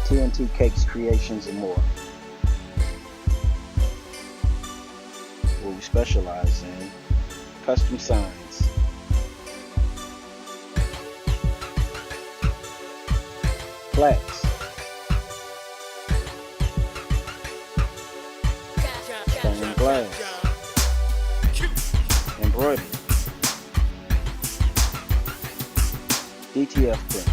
TNT Cakes, Creations, and more, where we specialize in custom signs, plaques, stained glass, embroidery, DTF prints,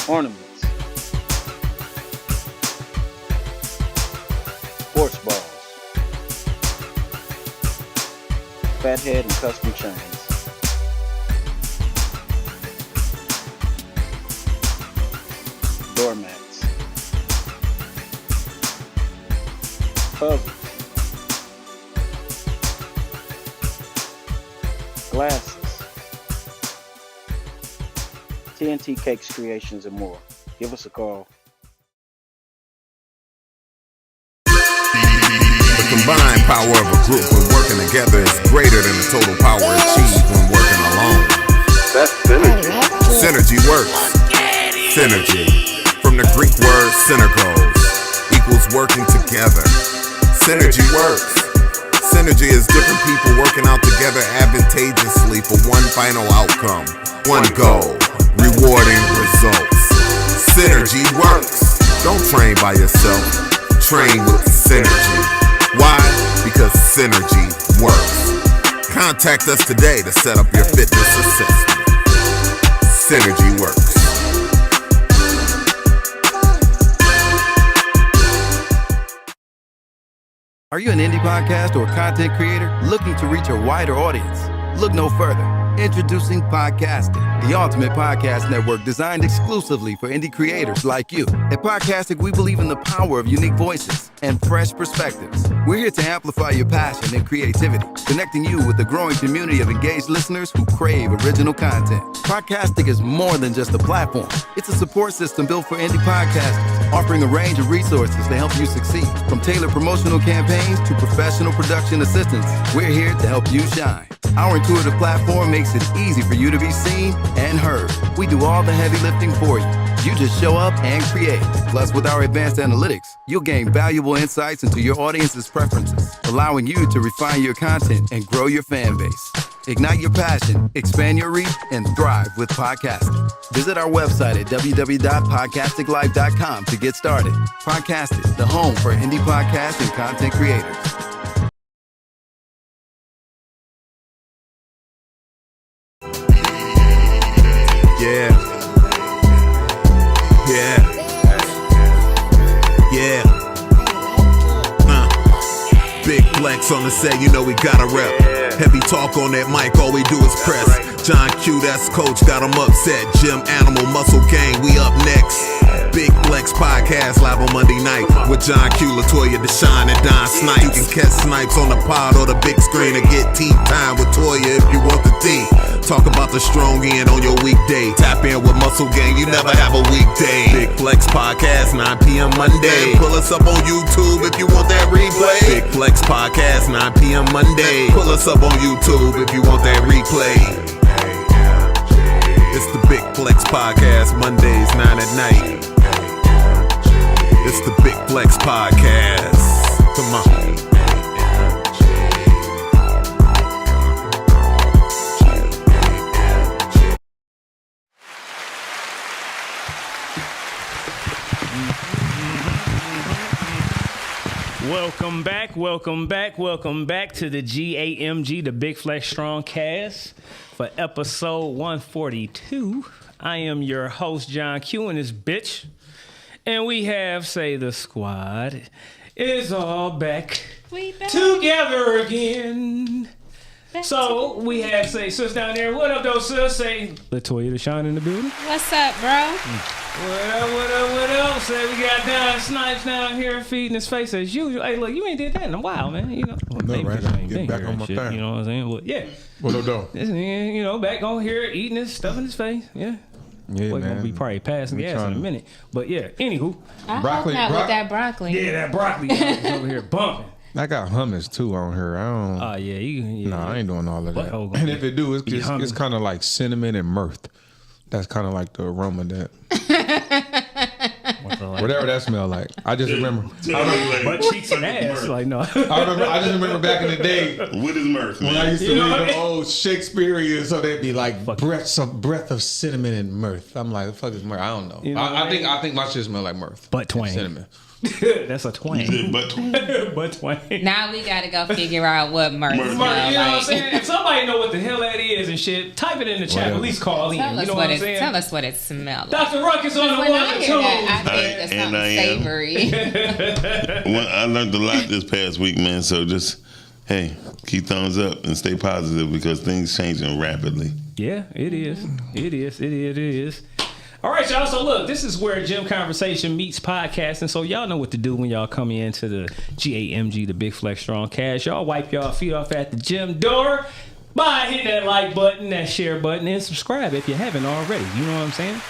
ornaments, sports balls, fathead and custom chains, doormats, puzzles, glasses, TNT Cakes, Creations, and more. Give us a call. The combined power of a group when working together is greater than the total power achieved when working alone. That's synergy. Synergy works. Synergy, from the Greek word synergos, equals working together. Synergy works. Synergy is different people working out together advantageously for one final outcome, one goal, rewarding results. Synergy works. Don't train by yourself. Train with synergy. Why? Because synergy works. Contact us today to set up your fitness assessment. Synergy works. Are you an indie podcast or content creator looking to reach a wider audience? Look no further. Introducing Podcastic, the ultimate podcast network designed exclusively for indie creators like you. At Podcastic, we believe in the power of unique voices and fresh perspectives. We're here to amplify your passion and creativity, connecting you with a growing community of engaged listeners who crave original content. Podcastic is more than just a platform. It's a support system built for indie podcasters, offering a range of resources to help you succeed. From tailored promotional campaigns to professional production assistance, we're here to help you shine. Our intuitive platform makes it easy for you to be seen and heard. We do all the heavy lifting for you. You just show up and create. Plus, with our advanced analytics, you'll gain valuable insights into your audience's preferences, allowing you to refine your content and grow your fan base. Ignite your passion, expand your reach, and thrive with podcasting. Visit our website at www.podcasticlife.com to get started. Podcastic, the home for indie podcasts and content creators. Yeah. Yeah. Yeah. Big flex on the set, you know we gotta rep. Heavy talk on that mic, all we do is press. John Q, that's coach, got him upset. Gym Animal, Muscle Gang, we up next. Big Flex Podcast live on Monday night with John Q, Latoya, Deshaun, and Don Snipes. You can catch Snipes on the pod or the big screen or get tea time with Toya if you want the tea. Talk about the strong end on your weekday. Tap in with Muscle Gang, you never have a weekday. Big Flex Podcast, 9 p.m. Monday. Pull us up on YouTube if you want that replay. Big Flex Podcast, 9 p.m. Monday. Pull us up on YouTube if you want that replay. It's the Big Flex Podcast, Mondays, 9 at night. It's the Big Flex Podcast. Come on. Welcome back to the Gamg, the Big Flex Strong Cast, for episode 142. I am your host, John Q, and this bitch. And we have, say, the squad is all back together again. So we have, say, sis down there. What up, though, sis? Say, Latoya Deshaun in the building. What's up, bro? What up? Say, we got Don Snipes down here feeding his face as usual. Hey, look, you ain't did that in a while, man. You know, well, no, right? Get back on my thing. You know what I'm saying? Well, yeah. What up, This nigga, you know, back on here eating his stuff in his face. Yeah. Yeah, We're man. gonna be probably passing gas in a minute. But yeah, anywho. I hope not with that broccoli. Yeah, that broccoli is over here bumping. I got hummus too on here. I don't. Oh yeah, I ain't doing all of that. Butthole And if it do, it's kind of like cinnamon and mirth. That's kind of like the aroma that. Whatever that smell like. I just remember. Butt cheeks and ass. Like, no. I just remember back in the day. What is mirth, man? When I used to read the old Shakespearean, so they'd be like breath of cinnamon and mirth. I'm like, the fuck is mirth? I don't know. You know I think my shit smell like mirth. Butt twang. Cinnamon. That's a twang. Butt twang. Butt twang. Now we gotta go figure out what mirth You know smells what I'm like. saying? If somebody know what the hell that is and shit, type it in the chat. Whatever. At least call in. Tell You us know what what I'm saying? Tell us what it smells like. Dr. Ruckus on the When one I and hear two. that, I think of And I something am. savory. Well, I learned a lot this past week, man. So just, hey, keep thumbs up and stay positive because things changing rapidly. Yeah, it is. It is. It is. It is. All right, y'all. So look, this is where Gym Conversation meets podcasting. So y'all know what to do when y'all come into the Gamg, the Big Flex Strong Cash. Y'all wipe y'all feet off at the gym door by hitting that like button, that share button, and subscribe if you haven't already. You know what I'm saying?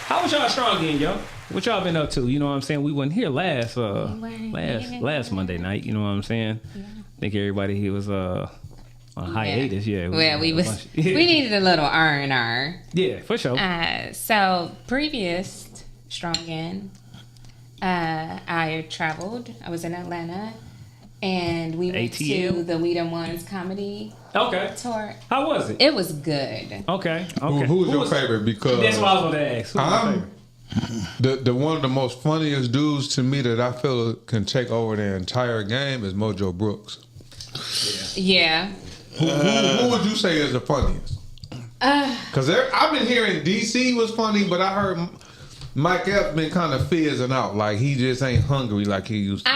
How was y'all strong again, yo? What y'all been up to? You know what I'm saying? We wasn't here last Monday night. You know what I'm saying? I think everybody here was on hiatus. Yeah. Well, we needed a little R&R. Yeah, for sure. So previous Strong I traveled. I was in Atlanta, and we went ATL? to the We Them Ones comedy Okay. tour. How was it? It was good. Okay. Who was your favorite? Because That's what I was going to ask. Who was your favorite? the one of the most funniest dudes to me that I feel can take over the entire game is Mojo Brooks. Yeah. Who would you say is the funniest? Because I've been hearing DC was funny, but I heard Mike Epps been kind of fizzing out. Like he just ain't hungry like he used to.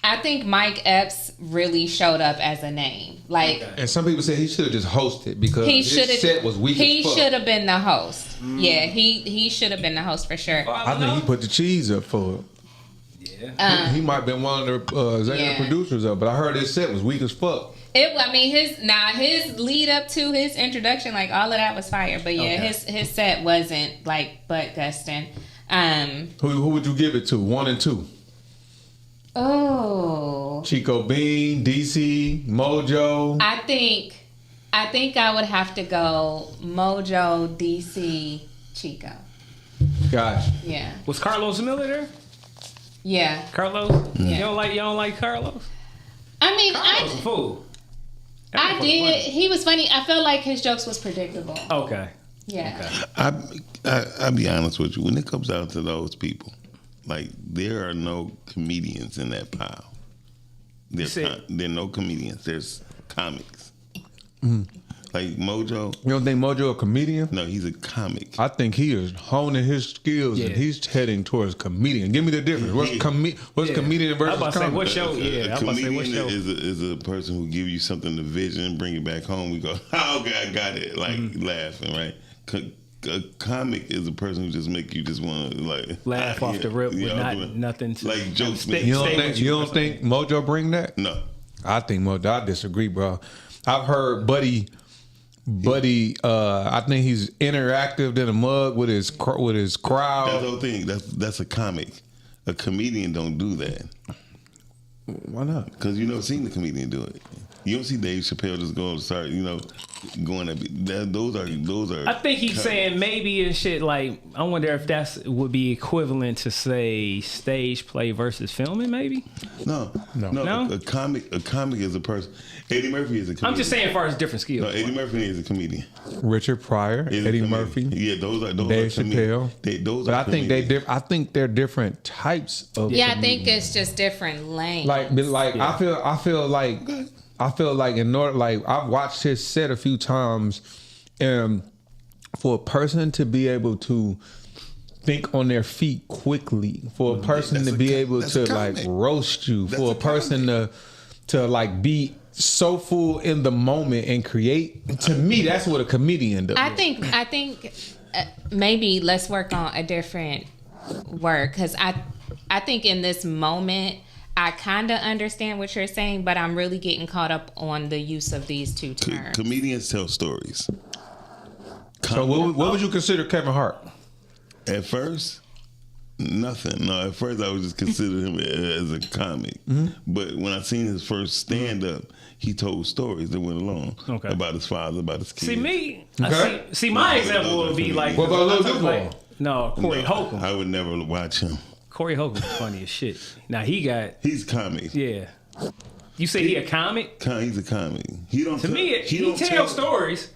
I think Mike Epps really showed up as a name. Like, And some people say he should have just hosted because he his set was weak He as fuck. should have been the host. Yeah, he should have been the host for sure. I think he put the cheese up for it. He might have been one of the executive producers of, but I heard his set was weak as fuck. His lead up to his introduction, like all of that was fire. But yeah, his set wasn't like butt gusting. Who would you give it to? 1 and 2? Oh, Chico Bean, DC, Mojo. I think I would have to go Mojo, DC, Chico. Gotcha. Yeah. Was Carlos Miller there? Yeah. Carlos? Yeah. You don't like Carlos? I mean, Carlos a fool. I did. He was funny. I felt like his jokes was predictable. Okay. Yeah. I'll be honest with you. When it comes down to those people, like there are no comedians in that pile. There are no comedians. There's comics. Like Mojo. You don't think Mojo a comedian? No, he's a comic. I think he is honing his skills and he's heading towards comedian. Give me the difference. What's comedian versus comic? What show? A comedian is a person who give you something to vision, bring it back home. We go, oh God, I got it. Like laughing, right? A comic is a person who just make you just want to like laugh off the rip with nothing to like jokes. You don't think Mojo bring that? No, I think Mojo. I disagree, bro. I've heard Buddy. I think he's interactive than a mug with his crowd. That's the whole thing. That's a comic. A comedian don't do that. Why not? Because you never seen the comedian do it. You don't see Dave Chappelle just go and start, going at those are. I think he's saying maybe and shit. Like I wonder if would be equivalent to say stage play versus filming. Maybe. No. A comic is a person. Eddie Murphy is a comedian. I'm just saying, as far as different skills. No, Eddie Murphy is a comedian. Richard Pryor, Eddie Murphy. Yeah, those are Dave Chappelle. But I think they're different types of. Yeah, I think it's just different lanes. I feel like in order, like I've watched his set a few times, and for a person to be able to think on their feet quickly, for a person to be able to like roast you, for a person to like be so full in the moment and create. To me, that's what a comedian does. I think maybe let's work on a different word, because I think in this moment I kind of understand what you're saying, but I'm really getting caught up on the use of these two terms. Comedians tell stories. So what would you consider Kevin Hart? At first, Nothing. No, at first I was just considering him as a comic. But when I seen his first stand up, he told stories that went along about his father, about his kids. See me, see my example would be like, what about Lil Duval? No, Corey Holcomb. I would never watch him. Corey Holcomb's funny as shit. Now he's comic. Yeah. You say he a comic? He's a comic. He don't. To me, he tell stories.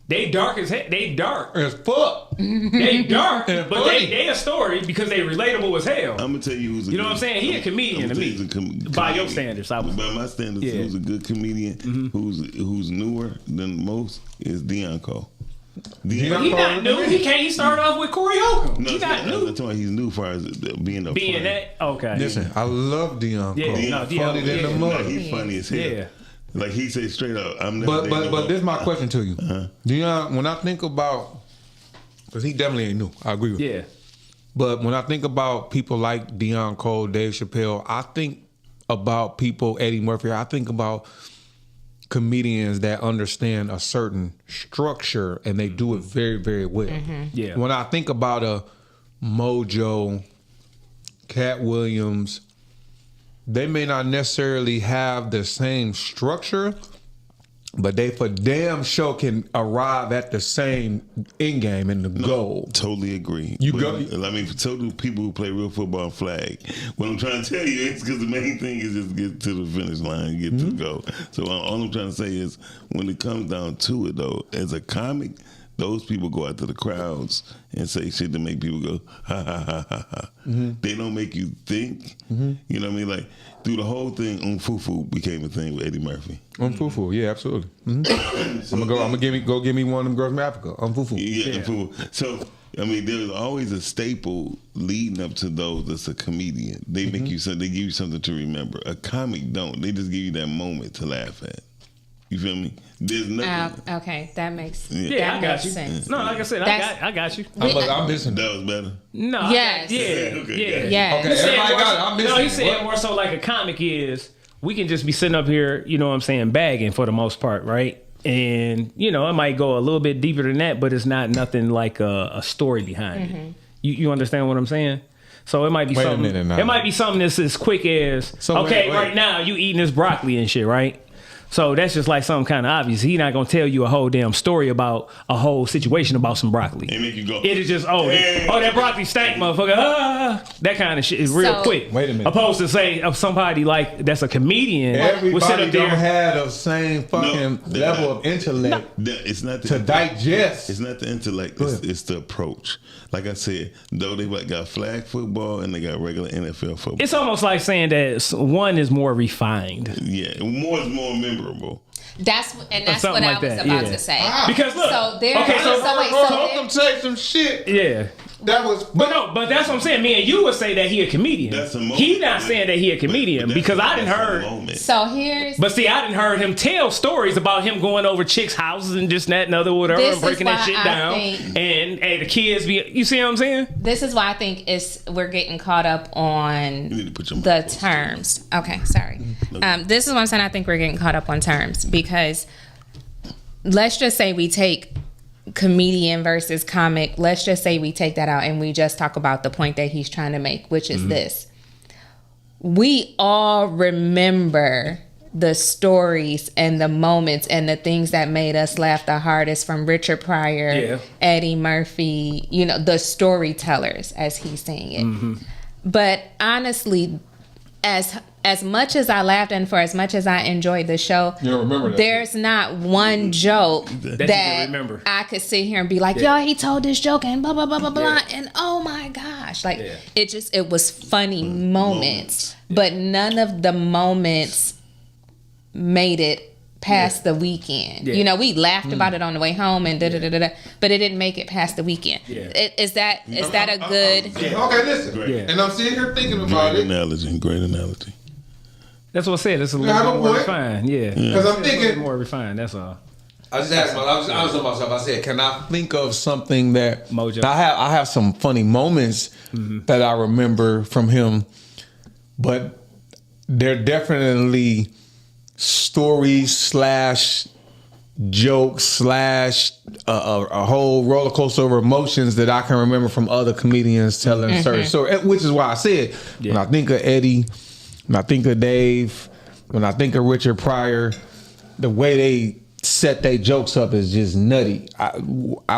They dark as hell. They dark as fuck. They dark, but they a story because they relatable as hell. I'm gonna tell you who's. You know what I'm saying? He a comedian to me. By your standards, by my standards, who's a good comedian. Who's newer than most is Dion Cole. He not new. He started off with Corey Holcomb. No, he not new. I'm talking he's new as far as being a being that. Okay. Listen, I love Dion Cole. Funny than the mother. He's funny as hell. Yeah. Like he said straight up, I'm never. But this is my question to you, Dion. When I think about, because he definitely ain't new, I agree with you. Yeah. But when I think about people like Dion Cole, Dave Chappelle, I think about people, Eddie Murphy. I think about comedians that understand a certain structure and they do it very, very well. Yeah. When I think about a Mojo, Cat Williams, they may not necessarily have the same structure, but they for damn sure can arrive at the same end game and the goal. Totally agree. I mean, so do people who play real football and flag. What I'm trying to tell you is because the main thing is just get to the finish line, get to the goal. So all I'm trying to say is when it comes down to it, though, as a comic, those people go out to the crowds and say shit to make people go, ha, ha, ha, ha, ha. They don't make you think. You know what I mean? Like, through the whole thing, Fufu became a thing with Eddie Murphy. Fufu, yeah, absolutely. I'm gonna give me one of them girls from Africa. Fufu. Yeah. Fufu. So, I mean, there's always a staple leading up to those that's a comedian. They make you something, they give you something to remember. A comic don't. They just give you that moment to laugh at. You feel me? There's nothing. Okay, that makes I got you. sense. No, like I said, I got you. I'm missing. That was better. No. Yes. Yeah. Okay, Yeah. Okay, everybody got it. I'm missing. No, he said more so like a comic is we can just be sitting up here, you know what I'm saying, bagging for the most part, right? And, you know, it might go a little bit deeper than that, but it's not nothing like a story behind it. You understand what I'm saying? So it might be something. It might be something that's as quick as right now you eating this broccoli and shit, right? So that's just like something kind of obvious. He's not gonna tell you a whole damn story about a whole situation about some broccoli. It make you go. It is just that broccoli stank, motherfucker. That kind of shit is real quick. Wait a minute. Opposed to say of somebody like that's a comedian. Everybody don't have the same fucking level of intellect. It's not to digest. It's not the intellect. It's the approach. Like I said, though they got flag football and they got regular NFL football. It's almost like saying that one is more refined. Yeah, more is more memorable. That's what I was about to say. Because look, so there. Welcome say some shit. Yeah. That was, but that's what I'm saying. Me and you would say that he a comedian. That's a moment. He not saying that he a comedian because I didn't heard. So here's. But see, I didn't heard him tell stories about him going over chicks' houses and just that and other whatever, and breaking that shit down. And hey, the kids be. You see what I'm saying? This is why I think we're getting caught up on the terms. Okay, sorry. This is what I'm saying. I think we're getting caught up on terms because let's just say we take comedian versus comic, let's just say we take that out and we just talk about the point that he's trying to make, which is this. We all remember the stories and the moments and the things that made us laugh the hardest from Richard Pryor, Eddie Murphy, you know, the storytellers as he's saying it. But honestly, as much as I laughed and for as much as I enjoyed the show, there's not one joke that I could sit here and be like, yo, he told this joke and blah, blah, blah, blah, blah. And oh my gosh. Like, it was funny moments. But none of the moments made it past the weekend. You know, we laughed about it on the way home and da-da-da-da-da, but it didn't make it past the weekend. Is that a good... Okay, listen. And I'm sitting here thinking about Great analogy. That's what I said. It's a little bit more refined. Because I'm thinking more refined. That's all. I just asked I was honest with myself. I said, can I think of something that Mojo? I have some funny moments that I remember from him, but they're definitely stories / joke slash a whole roller coaster of emotions that I can remember from other comedians telling certain stories. Which is why I said when I think of Eddie, when I think of Dave, when I think of Richard Pryor, the way they set their jokes up is just nutty.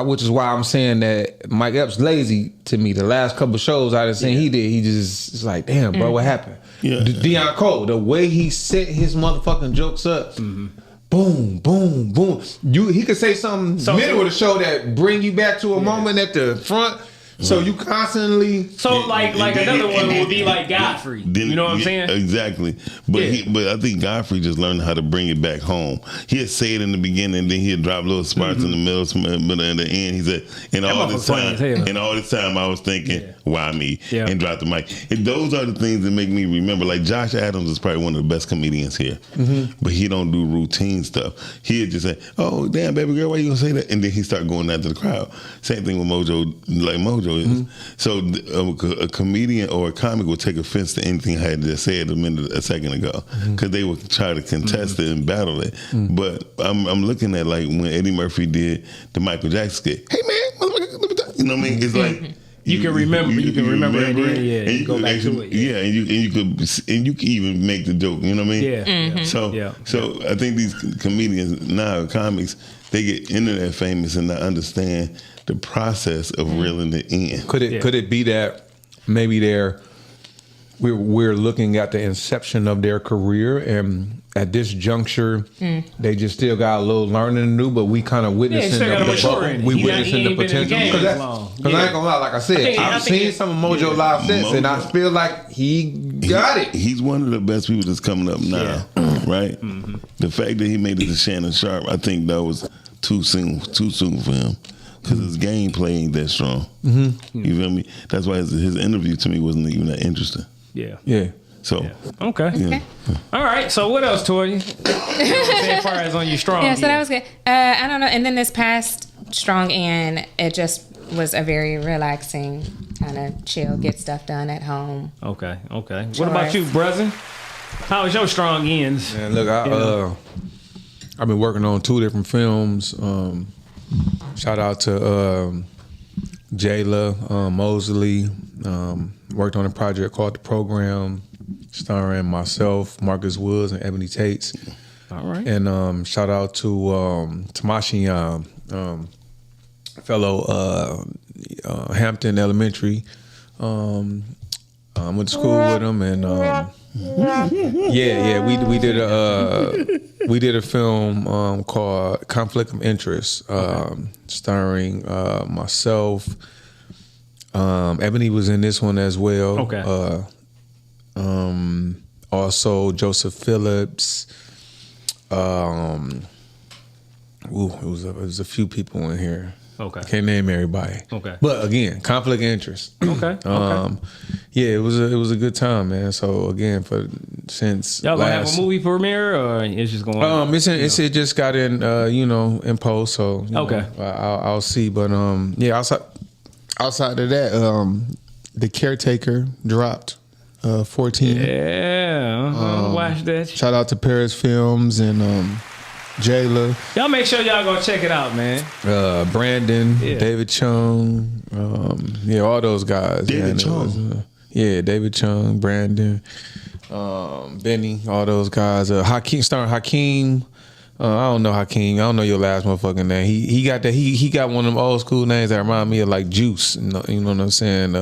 Which is why I'm saying that Mike Epps lazy to me. The last couple shows I done seen he did, he just is like, damn, bro, what happened? Yeah. Deion Cole, the way he set his motherfucking jokes up, boom, boom, boom. He could say something middle of the show that bring you back to a moment at the front. So you constantly. So like another one would be like Godfrey. You know what I'm saying? Exactly. But but I think Godfrey just learned how to bring it back home. He'd say it in the beginning, and then he'd drop little spots in the middle and the end. He said, and all this time I was thinking, why me? Yeah. And drop the mic. And those are the things that make me remember. Like Josh Adams is probably one of the best comedians here, but he don't do routine stuff. He'd just say, "Oh damn, baby girl, why you gonna say that?" And then he start going after the crowd. Same thing with Mojo, like Mojo is. So a comedian or a comic will take offense to anything I had just said a second ago because they would try to contest it and battle it. But I'm looking at like when Eddie Murphy did the Michael Jackson skit. Hey man, you know what I mean? It's like you can remember it. Yeah, and you go back to it. Yeah, and you could even make the joke. You know what I mean? Yeah. So I think these comedians now, comics, they get internet famous and not understand the process of reeling it in. Could it be that maybe we're looking at the inception of their career, and at this juncture they just still got a little learning to do, but we kind of witnessing the potential. Because I ain't gonna lie, like I said, I've seen some of Mojo live sets, and I feel like he got it. He's one of the best people that's coming up now, right? The fact that he made it to Shannon Sharp, I think that was too soon for him. Because his gameplay ain't that strong. You feel me? That's why his interview to me wasn't even that interesting. Yeah. So. Okay. Yeah. All right. So what else, Tori? As far as on your strong so that was good. I don't know. And then this past strong end, it just was a very relaxing, kind of chill, get stuff done at home. Okay. What about you, brother? How was your strong ends? Man, look, I've been working on 2 different films. Shout out to Jayla Mosley. Worked on a project called The Program, starring myself, Marcus Woods, and Ebony Tates. All right. And shout out to Tamashi, fellow Hampton Elementary. Went to school with him, and we did a film called Conflict of Interest, starring myself. Ebony was in this one as well. Okay. Also Joseph Phillips. It was a few people in here. Okay. Can't name everybody. Okay. But again, conflict of interest. Okay. Yeah, it was a good time, man. So again, since y'all gonna have a movie premiere, or it's just going? It just got in, in post. So okay, I'll see. But outside of that, The Caretaker dropped 14. Yeah, watch that. Shout out to Paris Films and Jayla. Y'all make sure y'all go check it out, man. Brandon, David Chung, all those guys. David Chung. David Chung, Brandon, Benny, all those guys. Hakeem. I don't know Hakeem. I don't know your last motherfucking name. He got that. He got one of them old school names that remind me of like Juice. You know what I'm saying?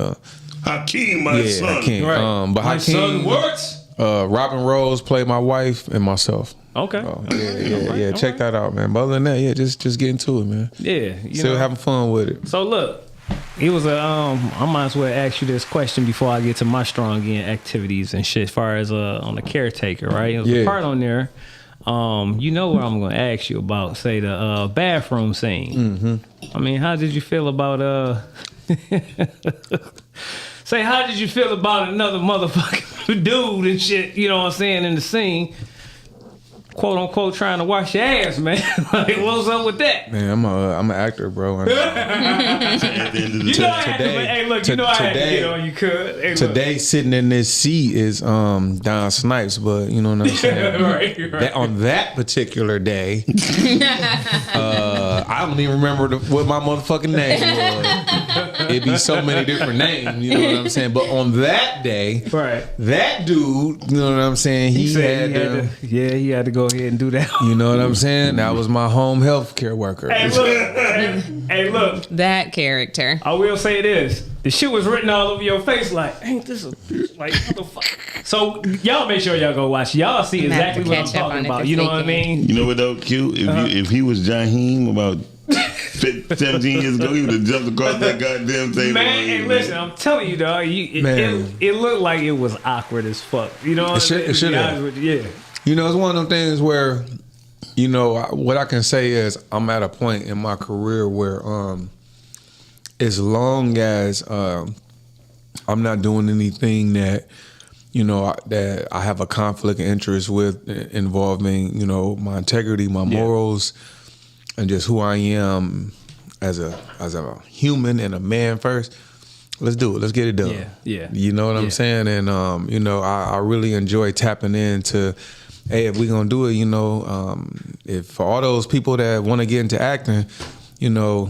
Hakeem, my son. Hakeem. Right. But my Hakeem, son works. Robin Rose played my wife and myself. Okay. Yeah. Check that out, man. But other than that, just get into it, man. Yeah. Still having fun with it. So look, it was I might as well ask you this question before I get to my strong end activities and shit. As far as on the Caretaker, right? It was a part on there. You know what I'm going to ask you about? Say the bathroom scene. Mm-hmm. I mean, how did you feel about Say, how did you feel about another motherfucking dude and shit? You know what I'm saying, in the scene? quote unquote trying to wash your ass, man. Like, what's up with that? Man, I'm an actor, bro. You know I had to, hey, look, you know I had to get on you, cuz. Hey, today, sitting in this seat is Don Snipes, but you know what I'm saying? right. That, on that particular day, I don't even remember what my motherfucking name was. It'd be so many different names, you know what I'm saying? But on that day, right, that dude, you know what I'm saying? He had to go ahead and do that. You know what I'm saying? That was my home health care worker. Hey, look. Hey, look. That character. I will say this. The shit was written all over your face like, ain't this a, like, what the fuck? So, y'all make sure y'all go watch. Y'all see exactly what I'm talking about. You know what I mean? You know what, though, Q? If he was Jaheim about 17 years ago, he would have jumped across that goddamn table. Man, hey, listen, I'm telling you, dog, it looked like it was awkward as fuck. You know what I'm saying? It should have. Yeah. You know, it's one of them things where, you know, what I can say is I'm at a point in my career where as long as I'm not doing anything that, you know, that I have a conflict of interest with involving, you know, my integrity, my morals, and just who I am as a human and a man first, let's do it. Let's get it done. Yeah. You know what I'm saying? And, you know, I really enjoy tapping into, hey, if we're going to do it, you know, if for all those people that want to get into acting, you know,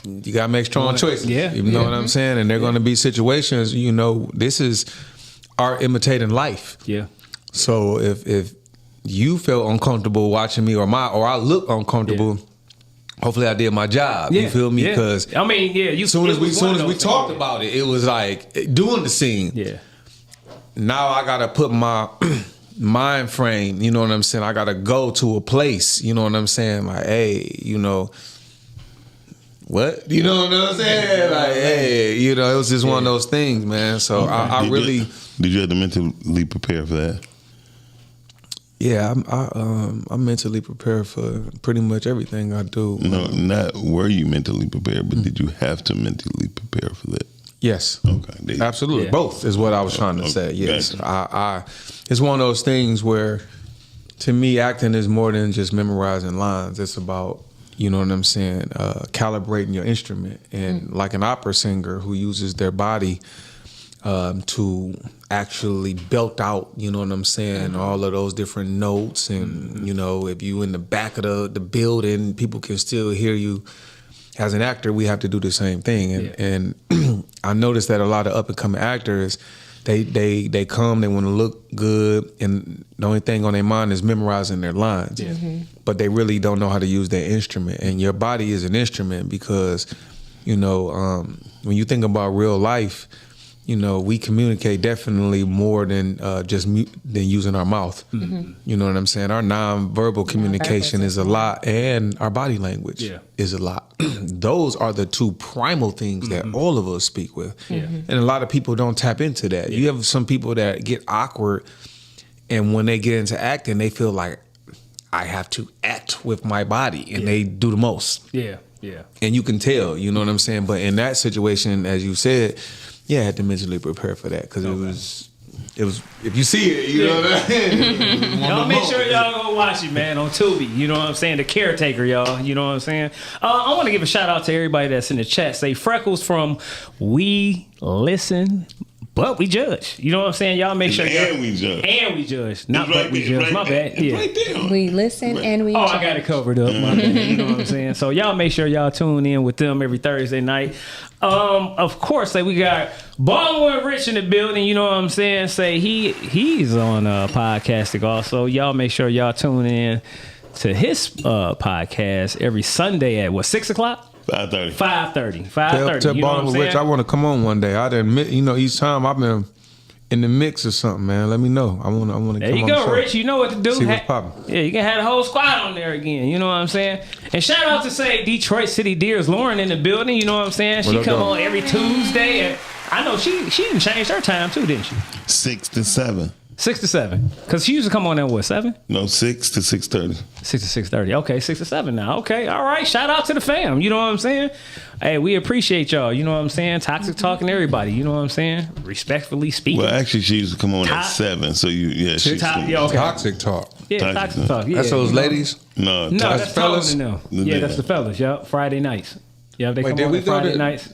you got to make strong choices. Yeah. You know what I'm saying? And there are going to be situations, you know, this is art imitating life. Yeah. So if you felt uncomfortable watching me or I look uncomfortable, hopefully I did my job. You feel me? Because I mean, as soon as we talked about it, it was like doing the scene. Yeah. Now I gotta put my mind frame, you know what I'm saying? I gotta go to a place, you know what I'm saying? Like, hey, you know, what? You know what I'm saying? Like, hey, you know, it was just one of those things, man. So I really did you have to mentally prepare for that? Yeah, I'm mentally prepared for pretty much everything I do. No, not were you mentally prepared, but did you have to mentally prepare for that? Yes. Okay. Absolutely. Yeah. Both is what I was trying to say. Yes. Gotcha. It's one of those things where, to me, acting is more than just memorizing lines. It's about, you know what I'm saying, calibrating your instrument. And like an opera singer who uses their body to actually belt out, you know what I'm saying, all of those different notes. And, you know, if you in the back of the building, people can still hear you. As an actor, we have to do the same thing. And I noticed that a lot of up-and-coming actors, they come, they want to look good, and the only thing on their mind is memorizing their lines. But they really don't know how to use their instrument. And your body is an instrument because, you know, when you think about real life, you know, we communicate definitely more than than using our mouth. You know what I'm saying? Our nonverbal communication is a lot, and our body language is a lot. Those are the two primal things that all of us speak with. And a lot of people don't tap into that. You have some people that get awkward, and when they get into acting, they feel like, I have to act with my body, and they do the most. Yeah. And you can tell, you know what I'm saying? But in that situation, as you said, I had to mentally prepare for that because it was. If you see it, you know what I mean. Y'all make sure y'all go watch it, man, on Tubi. You know what I'm saying? The Caretaker, y'all. You know what I'm saying? I want to give a shout out to everybody that's in the chat. Say Freckles from We Listen, But We Judge. You know what I'm saying? Y'all make sure. And we judge. And we judge. Not right, but we judge. My bad. Yeah. Right there. We listen and we judge. I got it covered up. My bad. You know what I'm saying? So y'all make sure y'all tune in with them every Thursday night. Of course, say we got Baldwin Rich in the building. You know what I'm saying? Say he's on podcasting also. Y'all make sure y'all tune in to his podcast every Sunday at 6:00? 5:30. Tell Baldwin Rich I want to come on one day. I didn't admit, you know, each time I've been in the mix or something, man. Let me know. I want to come on. There you go, Rich. You know what to do. See what's popping. Yeah, you can have the whole squad on there again. You know what I'm saying? And shout out to say Detroit City Deers, Lauren in the building. You know what I'm saying? She come on every Tuesday. And I know she didn't change her time too, didn't she? 6 to 7. 6 to 7. Because she used to come on at 7? No, 6 to 6:30. 6 to 6:30. Okay, 6 to 7 now. Okay, all right. Shout out to the fam. You know what I'm saying? Hey, we appreciate y'all. You know what I'm saying? Toxic talking to everybody. You know what I'm saying? Respectfully speaking. Well, actually, she used to come on at 7. So okay. Toxic talk. Yeah, Toxic Talk. Yeah, That's those ladies. No, No, Toxic- that's fellas? fellas. Yeah, that's the fellas. Yep, Friday nights. Yeah, they Wait, come did on we on go Friday to- nights.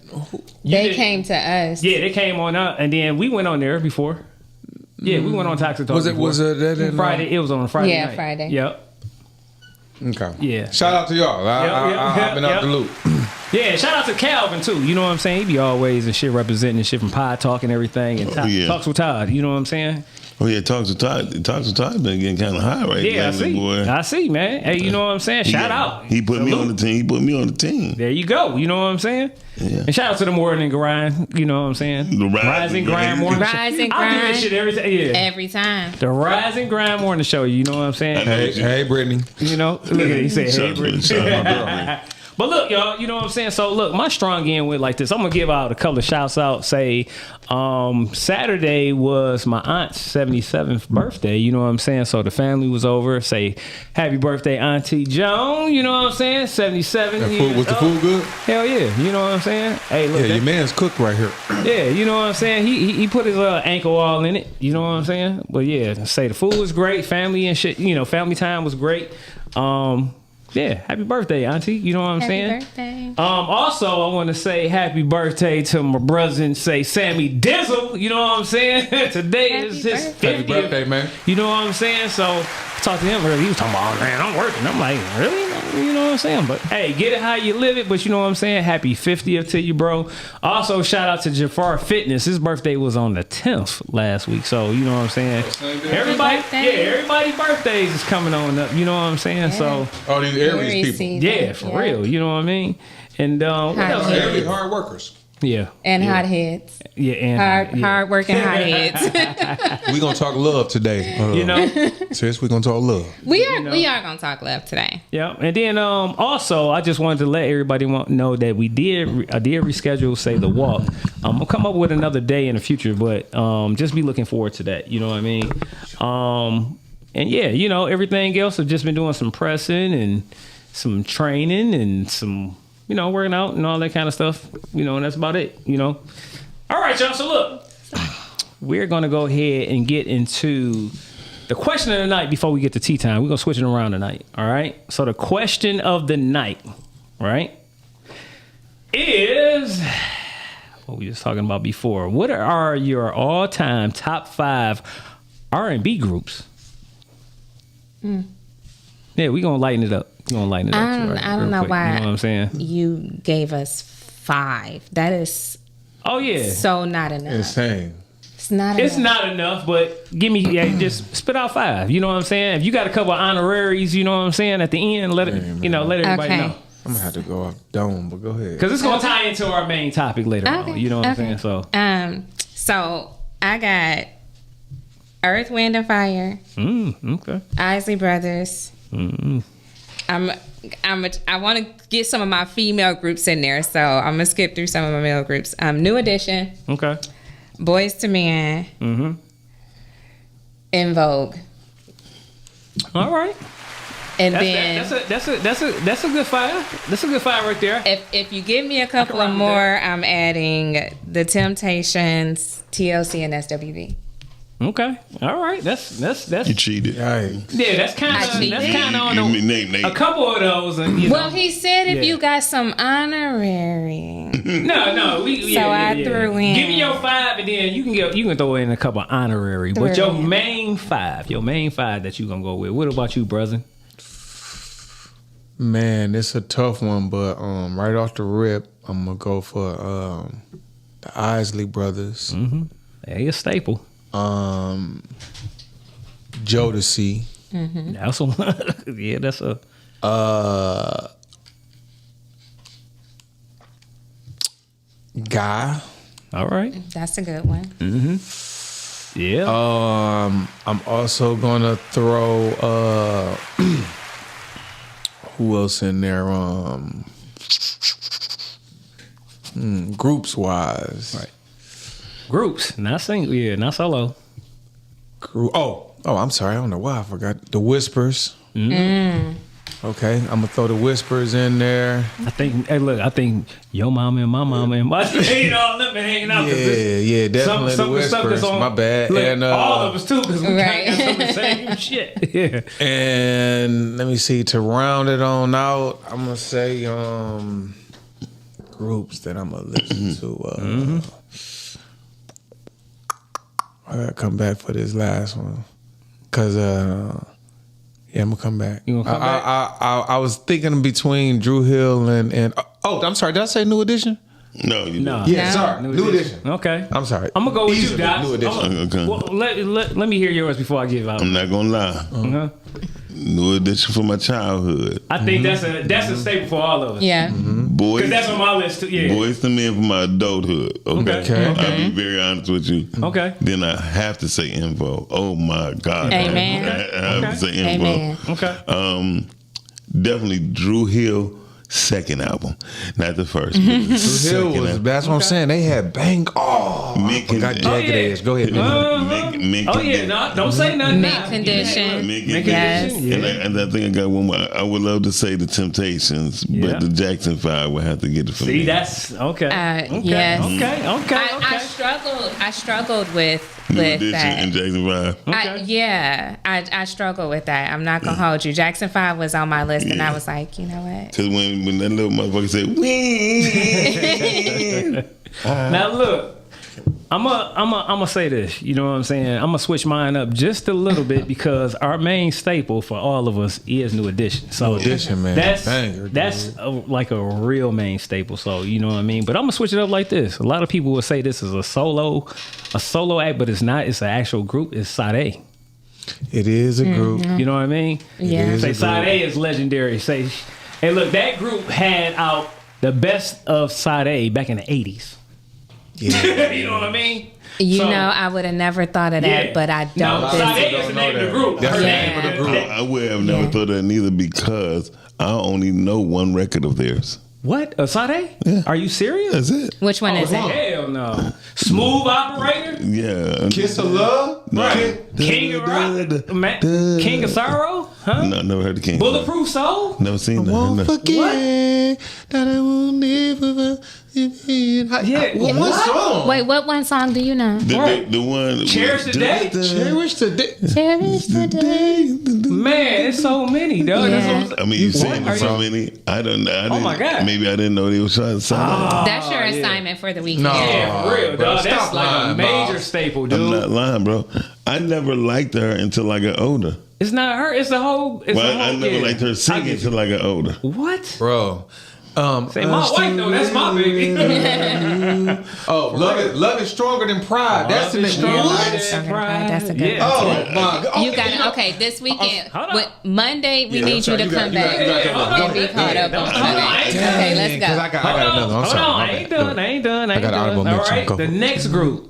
They came to us. Yeah, they came on up, and then we went on there before. Yeah, we went on Toxic Talk. Was it? before. Was it that in Friday? It was on a Friday. Yeah, night. Friday. Yep. Okay. Yeah. Shout out to y'all. I've been out the loop. Yeah, shout out to Calvin too. You know what I'm saying? He be always and shit representing and shit from Pod Talk and everything, and yeah. talks with Todd. You know what I'm saying? Oh yeah, Talks with Todd. Talks with Todd been getting kind of high right Yeah, I lately, see. boy. I see, man. Hey, you know what I'm saying? Shout out. He put me Salute. on the team. He put me on the team. There you go. You know what I'm saying? Yeah. And shout out to the Morning Grind. You know what I'm saying? The Rise and Grind. Morning Rise Show. and I do Grind. this shit every time. Yeah. Every time. The Rise and Grind Morning Show. You know what I'm saying? Hey, Brittany. You know, look at it. He said, "Hey, Shout Brittany." out my girl, man. But look, y'all, you know what I'm saying? So look, my strong end went like this. I'm gonna give out a couple of shouts out. Say, Saturday was my aunt's 77th birthday. You know what I'm saying? So the family was over. Say, happy birthday, Auntie Joan. You know what I'm saying? 77. That food, was the food good? Hell yeah. You know what I'm saying? Hey, look. Yeah, your man's cooked right here. Yeah, you know what I'm saying? He put his ankle all in it. You know what I'm saying? But yeah, say the food was great. Family and shit. You know, family time was great. Yeah, happy birthday, Auntie. You know what I'm saying? Happy birthday. Also, I want to say happy birthday to my brother and say Sammy Dizzle. You know what I'm saying? Today Happy is his birthday. 50th. Happy birthday, man. You know what I'm saying? So I talked to him earlier. He was talking about, oh, man, I'm working. I'm like, really? You know what I'm saying? But hey, get it how you live it. But you know what I'm saying? Happy 50th to you, bro. Also, shout out to Jafar Fitness. His birthday was on the 10th last week. So you know what I'm saying? Everybody, everybody's birthdays is coming on up. You know what I'm saying? Yeah. So All these Aries people. season. yeah, for real. You know what I mean? And what else? Hot Aries hard workers. Yeah. And yeah. hotheads. Yeah, and Hard working hotheads. We gonna talk love today. You know. Sis, we gonna talk love. we are gonna talk love today. Yeah, and then also I just wanted to let everybody know that I did reschedule say the walk. I'm gonna come up with another day in the future, but just be looking forward to that. You know what I mean? And yeah, you know, everything else I've just been doing some pressing and some training and some, you know, working out and all that kind of stuff. You know, and that's about it. You know. All right, y'all. So look, we're gonna go ahead and get into the question of the night before we get to tea time. We're gonna switch it around tonight. All right. So the question of the night, right, is what we was talking about before. What are your all-time top 5 R&B groups? Yeah, we're gonna lighten it up. We're gonna lighten it up. I don't know quick. why. You know what I'm saying? You gave us 5. That is Oh yeah. so not enough. Insane. It's not It's enough. not enough, but give me just spit out 5. You know what I'm saying? If you got a couple of honoraries, you know what I'm saying, at the end, let it let everybody Okay. know. I'm gonna have to go off dome, but go ahead. Because it's gonna tie into our main topic later on. You know what I'm saying? So So I got Earth, Wind, and Fire, okay. Isley Brothers. I want to get some of my female groups in there, so I'm gonna skip through some of my male groups. New Edition, Okay. Boys to Men, In Vogue, All right. and That's then a good 5. That's a good 5 right there. if you give me a couple rock of with more, I'm adding The Temptations, TLC, and SWV. Okay. All right. That's You cheated. Yikes. yeah. That's kind I of cheated. on You name a couple of those. And, you Well, know. he said if Yeah. you got some honorary. No. I threw in. Give me your 5, and then you can throw in a couple of honorary. But Threw your in. main 5 that you gonna go with. What about you, brother? Man, it's a tough one, but right off the rip, I'm gonna go for the Isley Brothers, Hey, a staple. Jodeci, That's a yeah. That's a Guy. all right. That's a good one. Yeah. I'm also gonna throw who else in there? Groups wise. Right. Groups, not single. Yeah, not solo. Oh, I'm sorry. I don't know why I forgot the Whispers. Okay, I'm gonna throw the Whispers in there. I think your mama and my mama and my let me hanging out. Yeah, definitely some the Whispers. My bad. Look, And all of us too, because we Right. got some of the same shit. Yeah. And let me see, to round it on out, I'm gonna say groups that I'm gonna listen to. I gotta come back for this last one, cause yeah, I'm gonna come back. You gonna come back? I was thinking between Drew Hill and I'm sorry, did I say New Edition? No, you No. didn't. Yeah, No. sorry, New Edition. Okay. I'm sorry. I'm gonna go with you, Easily, Doc. New Edition. Okay. Well, let me hear yours before I give out. I'm not gonna lie. Uh-huh. New Edition from my childhood. I think that's a staple for all of us. Yeah. Boys, Because that's on my list too. Yeah. Boys to Men from my adulthood. Okay. Okay. I'll be very honest with you. Okay. Then I have to say Info. Oh my God. Amen. I have to say Info. Amen. Okay. Definitely Drew Hill. Second album, not the first. But the Drew Hill second was. album. That's what I'm saying. They had bang. Oh, I Mint forgot Condition. Jagged Edge. Go ahead. Mint Oh yeah, no, don't say nothing. Mint now. Condition. Mint Yes. Condition. And I think I got one more. I would love to say the Temptations, Yeah. but the Jackson 5 would have to get it for me. See, that's okay. Okay. Yes. Okay. I struggled with New Edition that. and Jackson 5. I struggle with that. I'm not gonna hold you. Jackson 5 was on my list, and I was like, you know what? Because when that little motherfucker said, win. Now look, I'm a say this. You know what I'm saying? I'm gonna switch mine up just a little bit because our main staple for all of us is New Edition. So New Edition, man. That's Banger, dude. that's like a real main staple. So you know what I mean. But I'm gonna switch it up like this. A lot of people would say this is a solo act, but it's not. It's an actual group. It's Sade. It is a group. You know what I mean? Yeah. It is Say a group. Sade is legendary. Say, hey, look, that group had out the best of Sade back in the 80s. Yeah. You know what I mean? You So- know, I would have never thought of that, Yeah. but I don't No, think Sade is the name of the group. That's the Yeah. name of the group. I would have never thought that neither because I only know one record of theirs. What? Sade? Yeah. Are you serious? That's it. Which one is it? Hell no. Smooth Operator? Yeah. Kiss of Love? Right. King of Rock? King of Sorrow? Huh? No, never heard the King. Bulletproof Soul? Never seen that. Won't No. forget that I will never. Yeah. What song? Wait, what one song do you know? The one. Cherish the Day? Cherish the Day. Cherish the day. Man, it's so many, dog. Yeah. That's what I mean, you saying What? so many. I don't know. Oh, my God. Maybe I didn't know they were trying to sign. That's your assignment for the weekend. No. yeah, for real, bro, dog. That's stop like lying, a major boss. staple, I'm dude. not lying, bro. I never liked her until I got older. It's not her. It's the whole. It's Well, the whole. I never yeah. liked her I singing get you. until I got older. What? Bro. Say my wife though. That's my baby. Oh, love is stronger than pride. That's the Love is name. stronger What? than pride. That's a good Yeah. Oh my God. You got okay. This weekend, Hold on. with Monday, we Yeah, need I'm you sorry. to You got- come you got- back you got- hold on. and be caught up on Hold on, I ain't Sunday. done. Okay, let's Because go. I got another. I'm sorry. I My ain't bad. done. I ain't done. I ain't got an honorable done. All mention. right. Go. The next group,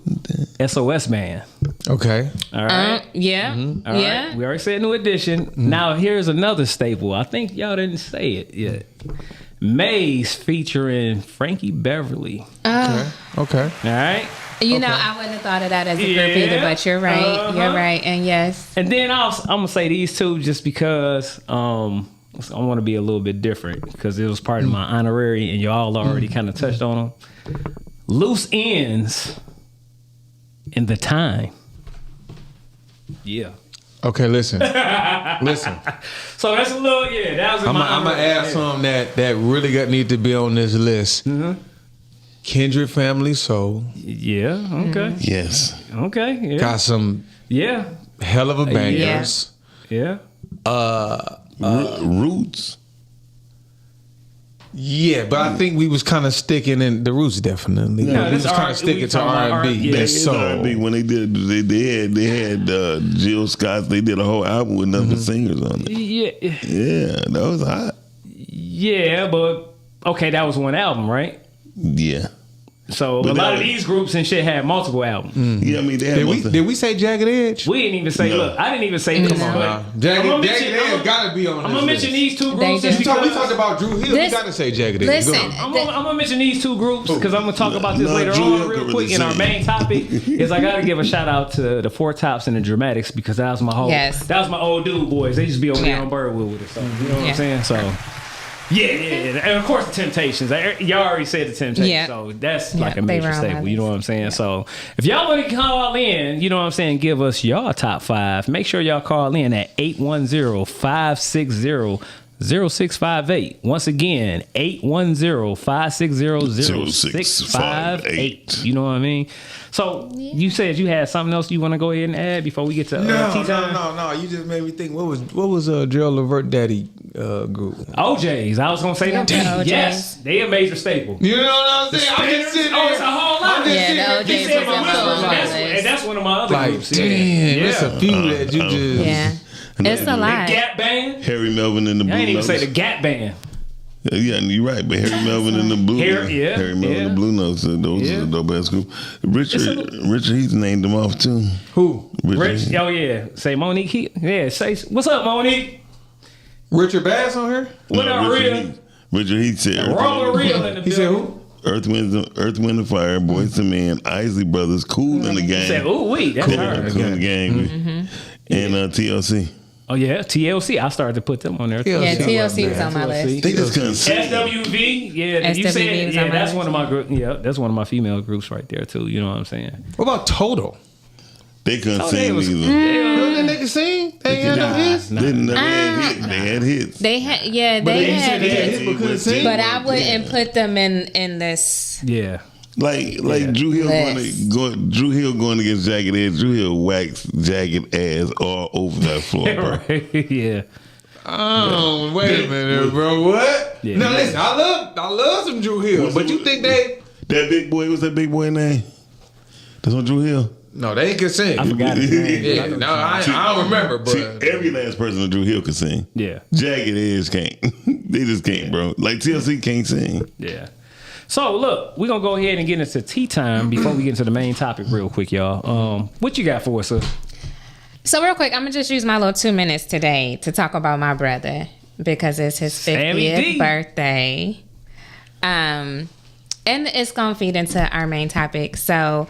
SOS Band. Okay. All right. Yeah, All right. yeah. We already said New Edition. Now here's another staple. I think y'all didn't say it yet. Maze featuring Frankie Beverly. Okay. All right. You know, I wouldn't have thought of that as a group either, but you're right. Uh-huh. You're right, and yes. And then I'm gonna say these two just because I want to be a little bit different because it was part of my honorary, and y'all already kind of touched on them. Loose Ends in the Time. Yeah. Okay. Listen. Listen. So that's a little that was in I'm my gonna add some that really need to be on this list. Kindred Family Soul Yeah. Okay. Yes. Okay. Yeah. got some Yeah. hell of a bangers. Yeah. Roots. Yeah, but I think we was kind of sticking in the roots. Definitely, Yeah, we this was kind R- of sticking we to talking about R&B. yeah, and it's soul. R&B. When they had Jill Scott. They did a whole album with nothing but singers on it. Yeah. Yeah, that was hot. Yeah. But okay, that was one album, right? Yeah. So But a lot of that- these groups and shit had multiple albums. Yeah, I mean, they had Did we say Jagged Edge? We didn't even say. No. Look, I didn't even say this. No. But Jagged I'm gonna mention- Edge gotta be on. I'm gonna mention these two groups. They just do. We because- talked about Drew Hill. This- You gotta say Jagged Edge. Listen, Go on. I'm gonna mention these two groups because I'm gonna talk about this No, later Drew on Hill real could quick. really And our sing. main topic is I gotta give a shout out to the Four Tops and the Dramatics because that was my whole. Yes. That was my old dude boys. They used to be over there Yeah. on Birdwood with us. So you know what Yeah. I'm saying? So. Yeah, and of course the Temptations. Y'all already said the Temptations, Yeah. so that's Yeah, like a they major were on my staple. You know list. what I'm saying? So if y'all want to call in, you know what I'm saying, give us y'all top 5. Make sure y'all call in at 810-560-0658. Once again, 810-560-0658. You know what I mean? So you said you had something else you want to go ahead and add before we get to tea time? No. You just made me think. What was Gerald Levert Daddy group? OJs. I was gonna say them. The OJs. Yes, they a major staple. You know what I'm saying? I'm just sitting there. It's a whole lot. Yeah, the OJs He said was my on whisper, my and list. that's one of my other Like, groups. damn, it's a few that you just. Yeah. It's a The lot. Gap Band. Harry Melvin and the Blue I ain't even Notes. say the Gap Band. Yeah, you're right, but Harry Melvin and the Blue Notes. Yeah, Harry Melvin and the Blue Notes. Those Yeah. are the dope ass group. Richard Heath named them off too. Who? Rich. Heath. Oh yeah. Say Monique. Say what's up, Monique? Richard Bass on here? What No, up, Richard real? Heath. Richard Heath said Roller real in the He said building. who? Earth, Wind and Fire, Boys to Men, Isley Brothers, Cool in the Gang. Said, ooh wait, that's Cool, her. Cool in the Gang. And TLC. Oh yeah, TLC. I started to put them on there. Yeah, TLC was on my TLC. list. They just couldn't sing. SWV, yeah, you SWV said, was yeah, on my that's list. one of my group. Yeah, that's one of my female groups right there too. You know what I'm saying? What about Total? They couldn't Oh, they sing was- either. They can sing. They ain't had no hits. They never had hits. They had hits. They had, yeah, they they had said they had hits, hits, but couldn't sing. but I wouldn't put them in this. Yeah. Like Drew Hill Drew Hill going against Jagged Edge. Drew Hill waxed Jagged ass all over that floor, bro. Right. Yeah. Oh, wait a minute, bro. What? Yeah. Now listen, I love some Drew Hill, but you think they? That big boy, what's that big boy name? That's on Drew Hill. No, they ain't can sing. I forgot his name. Yeah, no, I don't remember, but See, every last person on Drew Hill can sing. Yeah. Jagged Edge can't. They just can't, bro. Like TLC can't sing. Yeah. So look, we're gonna go ahead and get into tea time before we get into the main topic real quick, y'all. What you got for us, sir? So real quick, I'm gonna just use my little 2 minutes today to talk about my brother because it's his Sammy 50th D. birthday. And it's gonna feed into our main topic. So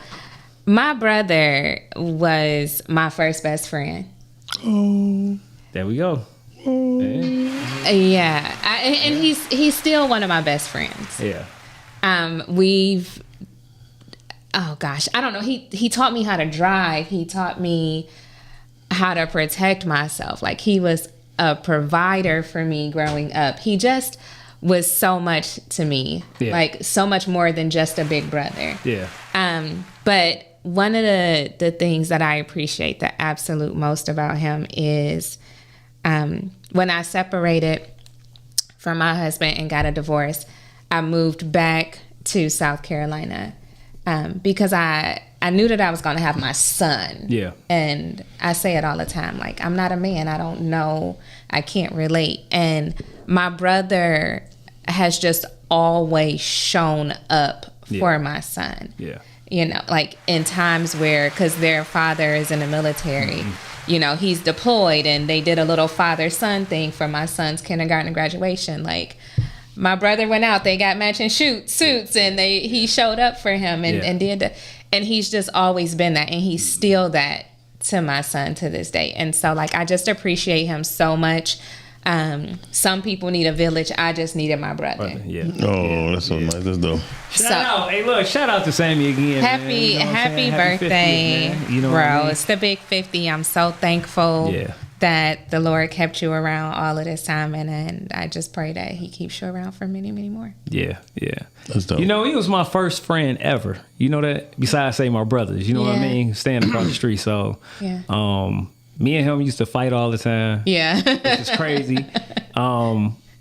my brother was my first best friend. There we go. Yeah. Yeah, and he's still one of my best friends. Yeah. Oh gosh, I don't know. He taught me how to drive. He taught me how to protect myself. Like he was a provider for me growing up. He just was so much to me. Yeah. Like so much more than just a big brother. Yeah. But one of the things that I appreciate the absolute most about him is when I separated from my husband and got a divorce, I moved back to South Carolina because I knew that I was going to have my son. Yeah. And I say it all the time, like, I'm not a man. I don't know. I can't relate. And my brother has just always shown up for my son. Yeah. You know, like in times where, because their father is in the military, you know, he's deployed and they did a little father-son thing for my son's kindergarten graduation. Like, my brother went out, they got matching suits, and he showed up for him and did that. And he's just always been that, and he's still that to my son to this day. And so, like, I just appreciate him so much. Some people need a village. I just needed my brother. Yeah. Oh, that's so nice. That's dope. Shout out. Hey, look, shout out to Sammy again. Happy man. You know what I'm happy saying? birthday, 50th, man. You know bro. what I mean? It's the big 50. I'm so thankful Yeah. that the Lord kept you around all of this time, and I just pray that he keeps you around for many, many more. Yeah, yeah. That's dope. You know, he was my first friend ever. You know that? Besides, say, my brothers. You know what I Yeah. mean? Staying across the street. So, Yeah. me and him used to fight all the time. Yeah. It's crazy.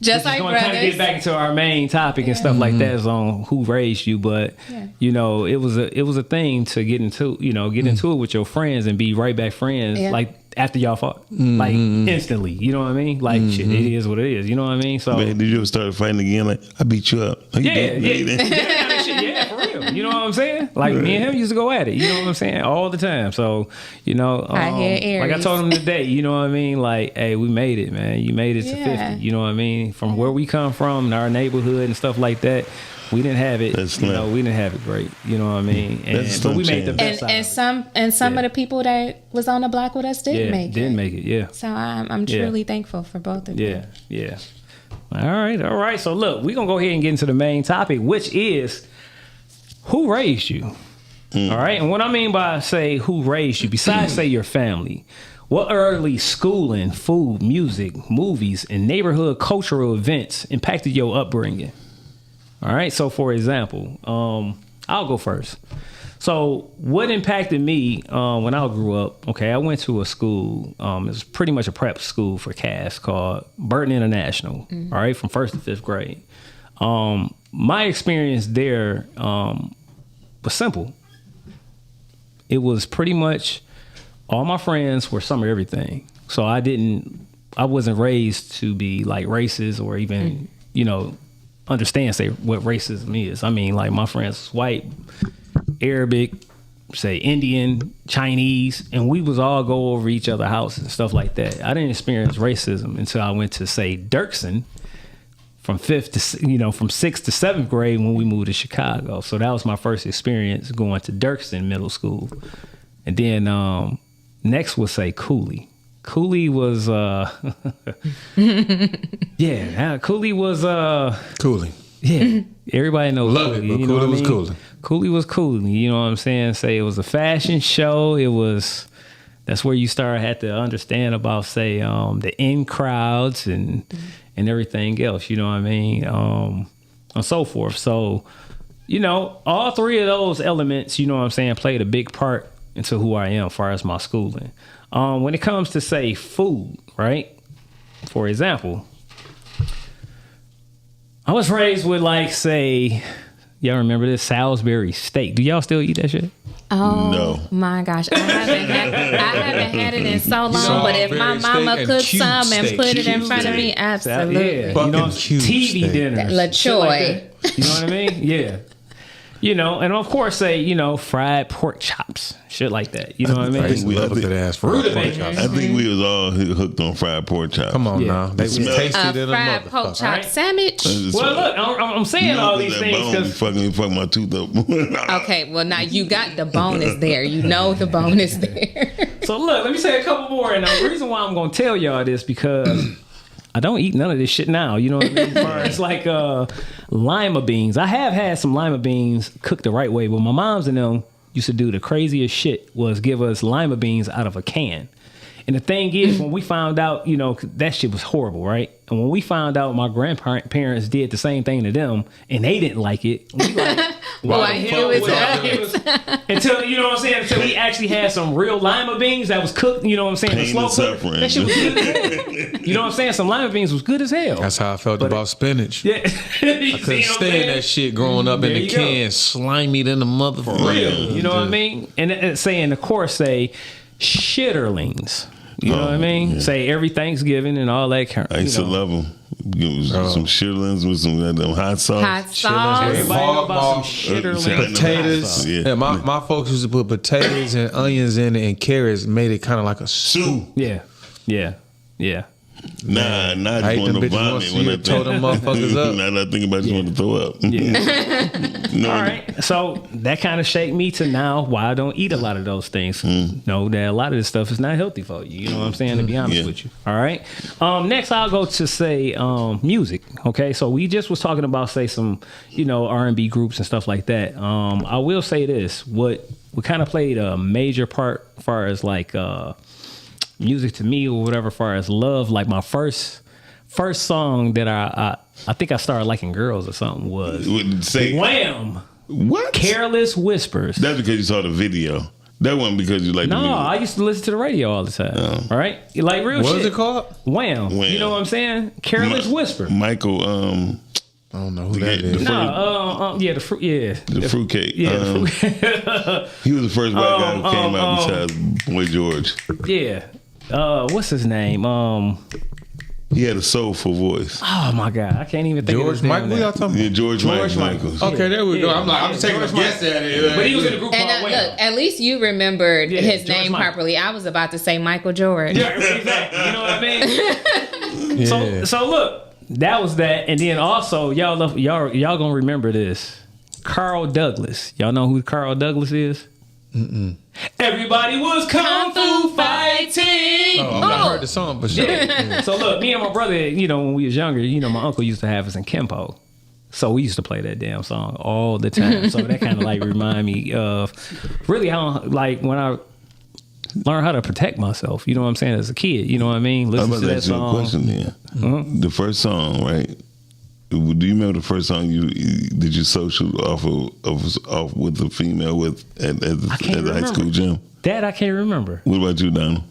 Just like going to kind of brothers. get back into our main topic and stuff like that is on who raised you, but you know, it was a thing to get into it with your friends and be right back friends Yeah. like after y'all fought like instantly. You know what I mean? Like shit, it is what it is. You know what I mean? So Man, did you ever start fighting again? Like, I beat you up. How you yeah, doing? yeah. Yeah, for real. You know what I'm saying? Like me and him used to go at it. You know what I'm saying? All the time. So, you know, like I told him today, you know what I mean? Like, hey, we made it, man. You made it to 50. You know what I mean? From where we come from, in our neighborhood and stuff like that. We didn't have it, we didn't have it great. You know what I mean? But we made the best out of it. And some of the people that was on the block with us didn't make it. Yeah. So I'm truly thankful for both of you. Yeah. All right. So look, we're gonna go ahead and get into the main topic, which is who raised you. All right. And what I mean by say who raised you, besides say your family, what early schooling, food, music, movies, and neighborhood cultural events impacted your upbringing? All right. So, for example, I'll go first. So, what impacted me when I grew up? Okay, I went to a school. It was pretty much a prep school for cast called Burton International. All right, from 1st to 5th grade. My experience there was simple. It was pretty much all my friends were some of everything. So I wasn't raised to be like racist or even understand what racism is. I mean, like my friends was white, Arabic, say Indian, Chinese, and we was all go over each other's houses and stuff like that. I didn't experience racism until I went to say Dirksen from 6th to 7th grade when we moved to Chicago. So that was my first experience going to Dirksen Middle School. And then next was say Cooley. Cooley was Cooley was Cooley. Yeah. Everybody knows Love Cooley. it, but Cooley was Cooley. Cooley was Cooley. You know what I'm saying? Say it was a fashion show. That's where you had to understand about say the in crowds and everything else. You know what I mean? And so forth. So, all three of those elements, you know what I'm saying, played a big part into who I am as far as my schooling. When it comes to say food, right? For example, I was raised with like say, y'all remember this Salisbury steak? Do y'all still eat that shit? Oh no. My gosh, I haven't had it in so long. But if my mama cooked some and put it in front of me, absolutely. TV dinners, LaChoy. Like you know what I mean? Yeah. And of course, say, fried pork chops, shit like that. You know what I mean? I love that ass fried pork chops. I think we was all hooked on fried pork chops. Come on now. They was tasty than a fried pork chop sandwich. Well, look, I'm saying all these things because fucking my tooth up. Okay, well, now you got the bone is there. You know the bone is there. So look, let me say a couple more. And the reason why I'm going to tell y'all this because I don't eat none of this shit now. You know what I mean? It's like lima beans. I have had some lima beans cooked the right way, but my moms and them used to do the craziest shit was give us lima beans out of a can. And the thing is, when we found out, that shit was horrible, right? And when we found out my grandparents did the same thing to them and they didn't like it, we like, why do it to us? Until, you know what I'm saying, until we actually had some real lima beans that was cooked, you know what I'm saying? Pain and suffering. That shit was good. You know what I'm saying? Some lima beans was good as hell. That's how I felt about spinach. Yeah. I couldn't stand that shit growing up in the can, slimy than the motherfucker. Real. You know what I mean? And saying the course say shitterlings. You know what I mean? Yeah. Say every Thanksgiving and all that kind of. I used to love them. Some shitterlings with some hot sauce. Hot sauce. Everybody know about some shitterlings. Potatoes. Yeah, my folks used to put potatoes and onions in it and carrots, made it kind of like a soup. Yeah. Nah, not I ate them want to bitches vomit once when you I told them motherfuckers up. Now that I think about it, you want to throw up. Yeah. All right. So that kind of shaped me to now why I don't eat a lot of those things. Know that a lot of this stuff is not healthy for you. You know what I'm saying? To be honest with you. All right. Next, I'll go to say music. Okay. So we just was talking about say some R&B groups and stuff like that. I will say this: what kind of played a major part as far as like music to me or whatever, as far as love. Like my first song that I think I started liking girls or something was Wham! What? Careless Whispers. That's because you saw the video. That wasn't because you like the music. I used to listen to the radio all the time. All right? Like real shit. What is it called? Wham. You know what I'm saying? Careless Whisper. Michael, I don't know who that is. The fruit. Yeah, the fruitcake. Yeah, the fruit. He was the first white guy who came out besides Boy George. Yeah. What's his name? He had a soulful voice. Oh my God, I can't even think of George his name. Michael, what y'all talking about? Yeah, George Michael. Okay, there we go. Yeah. I'm just taking a guess at it. But he was in a group And called Wham. look, at least you remembered Yeah, his George name Michael. properly. I was about to say Michael George. Yeah, exactly. You know what I mean? Yeah. So look, that was that, and then also y'all gonna remember this. Carl Douglas. Y'all know who Carl Douglas is? Mm-mm. Everybody was kung fu fighting. I heard the song, but sure. Yeah. So look, me and my brother, when we was younger, my uncle used to have us in Kempo. So we used to play that damn song all the time. So that kind of like remind me of really how like when I learned how to protect myself. You know what I'm saying? As a kid, you know what I mean? I'm Listen about to to that ask you a song. question then. The first song, right? Do you remember the first song did you social off with the female at the high school gym? That I can't remember. What about you, Donald?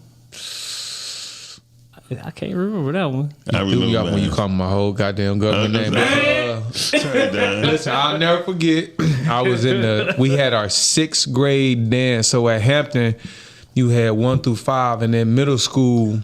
I can't remember that one. I Threw me off remember when you called my whole goddamn government name. Listen, I'll never forget. I was we had our 6th grade dance. So at Hampton, you had 1 through 5, and then middle school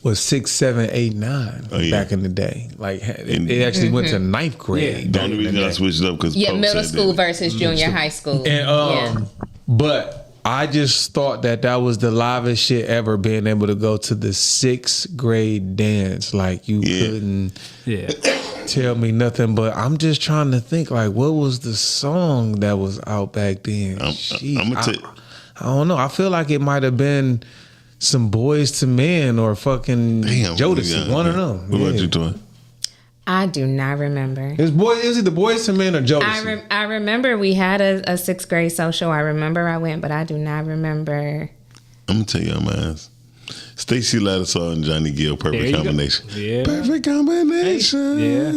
was 6, 7, 8, 9 back in the day. Like it actually went to 9th grade. The only reason I switched it up because Middle school versus junior high school. And but I just thought that was the livest shit ever, being able to go to the 6th grade dance. Like you couldn't tell me nothing, but I'm just trying to think like what was the song that was out back then? I don't know. I feel like it might have been some Boys to Men or fucking Jodeci. One of them. What about you, Toy? I do not remember. It was either Boys to Men or Jodeci. I remember we had a 6th grade social. I remember I went, but I do not remember. I'm gonna tell you my ass. Stacey Lattisaw and Johnny Gill, perfect combination. Yeah. Perfect combination. Yeah.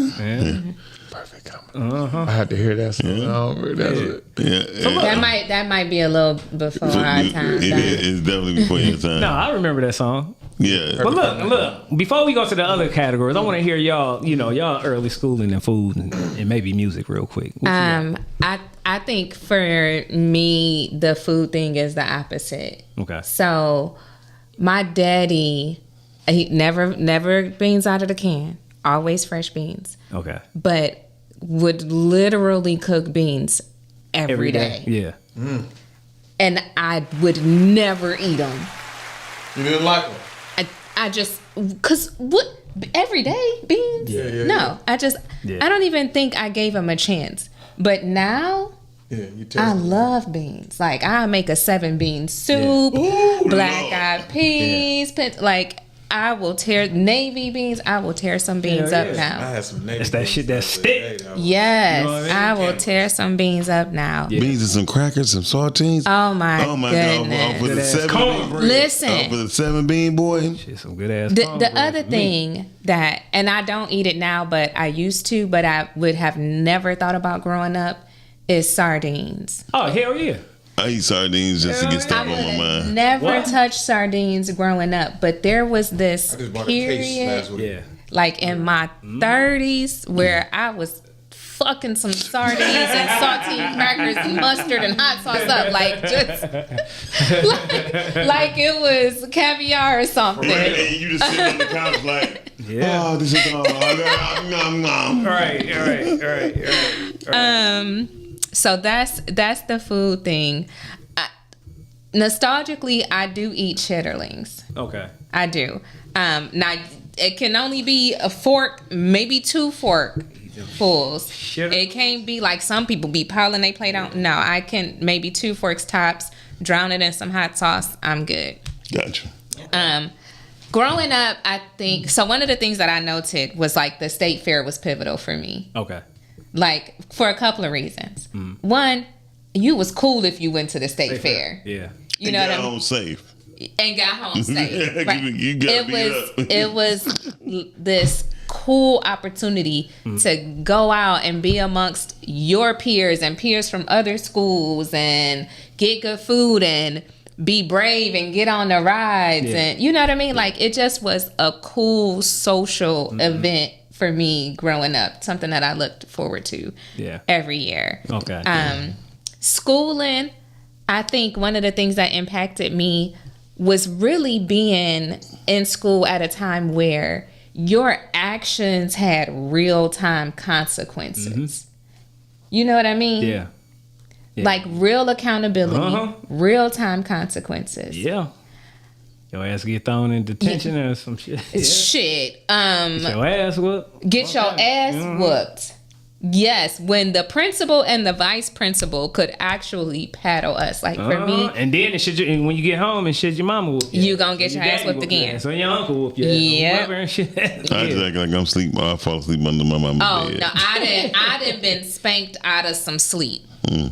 Perfect combination. I had to hear that song. That might be a little before our time. It's definitely before your time. No, I remember that song. Yeah. But look, before we go to the other categories, I want to hear y'all, y'all early schooling and food and maybe music real quick. I think for me, the food thing is the opposite. Okay. So my daddy, he never beans out of the can, always fresh beans. Okay. But would literally cook beans every day. Yeah. And I would never eat them. You didn't like them? I just, cause what, every day beans? No, I don't even think I gave him a chance. But now, I love beans. Like I make a 7-bean soup, black-eyed peas, like I will tear navy beans. I will tear some beans up now. I had some navy It's that shit that stick. Yes, You know what I I mean? will tear some beans up now. Yeah. Beans and some crackers, some saltines. Oh my God! For the Good-ass 7 cornbread. Listen. for the 7-bean boy. Shit, some good ass. The other thing that, and I don't eat it now, but I used to, but I would have never thought about growing up, is sardines. Oh hell yeah. I eat sardines just to get stuff on my mind. Never touched sardines growing up, but there was this I just bought a case last period, week. Yeah. like in my 30s, where I was fucking some sardines and saltine crackers and mustard and hot sauce up, like just like it was caviar or something. And you just sit on the couch like, oh, this is nom. Right. So that's the food thing. Nostalgically, I do eat chitterlings. Okay. I do. Now it can only be a fork, maybe 2 forkfuls. It can't be like some people be piling their plate on. No, I can maybe 2 forks tops. Drown it in some hot sauce. I'm good. Gotcha. Growing up, I think so. One of the things that I noted was like the state fair was pivotal for me. Okay. Like for a couple of reasons. One, you was cool if you went to the state fair. Yeah. You know what I mean? Home safe. And got home safe. Right? You got it was this cool opportunity to go out and be amongst your peers and peers from other schools and get good food and be brave and get on the rides and you know what I mean? Like it just was a cool social event for me growing up, something that I looked forward to every year. Okay. Schooling, I think one of the things that impacted me was really being in school at a time where your actions had real-time consequences. You know what I mean? Yeah. Like real accountability, real-time consequences. Yeah. Your ass get thrown in detention or some shit. Shit. Get your ass whooped. Get your ass whooped. Yes, when the principal and the vice principal could actually paddle us. Like for me. And then when you get home and shit, your mama whoop you. You gonna get your ass whooped again. So your uncle whoop you. Yeah. And shit. I just act like I'm asleep. I fall asleep under my mama's bed. No, I didn't been spanked out of some sleep.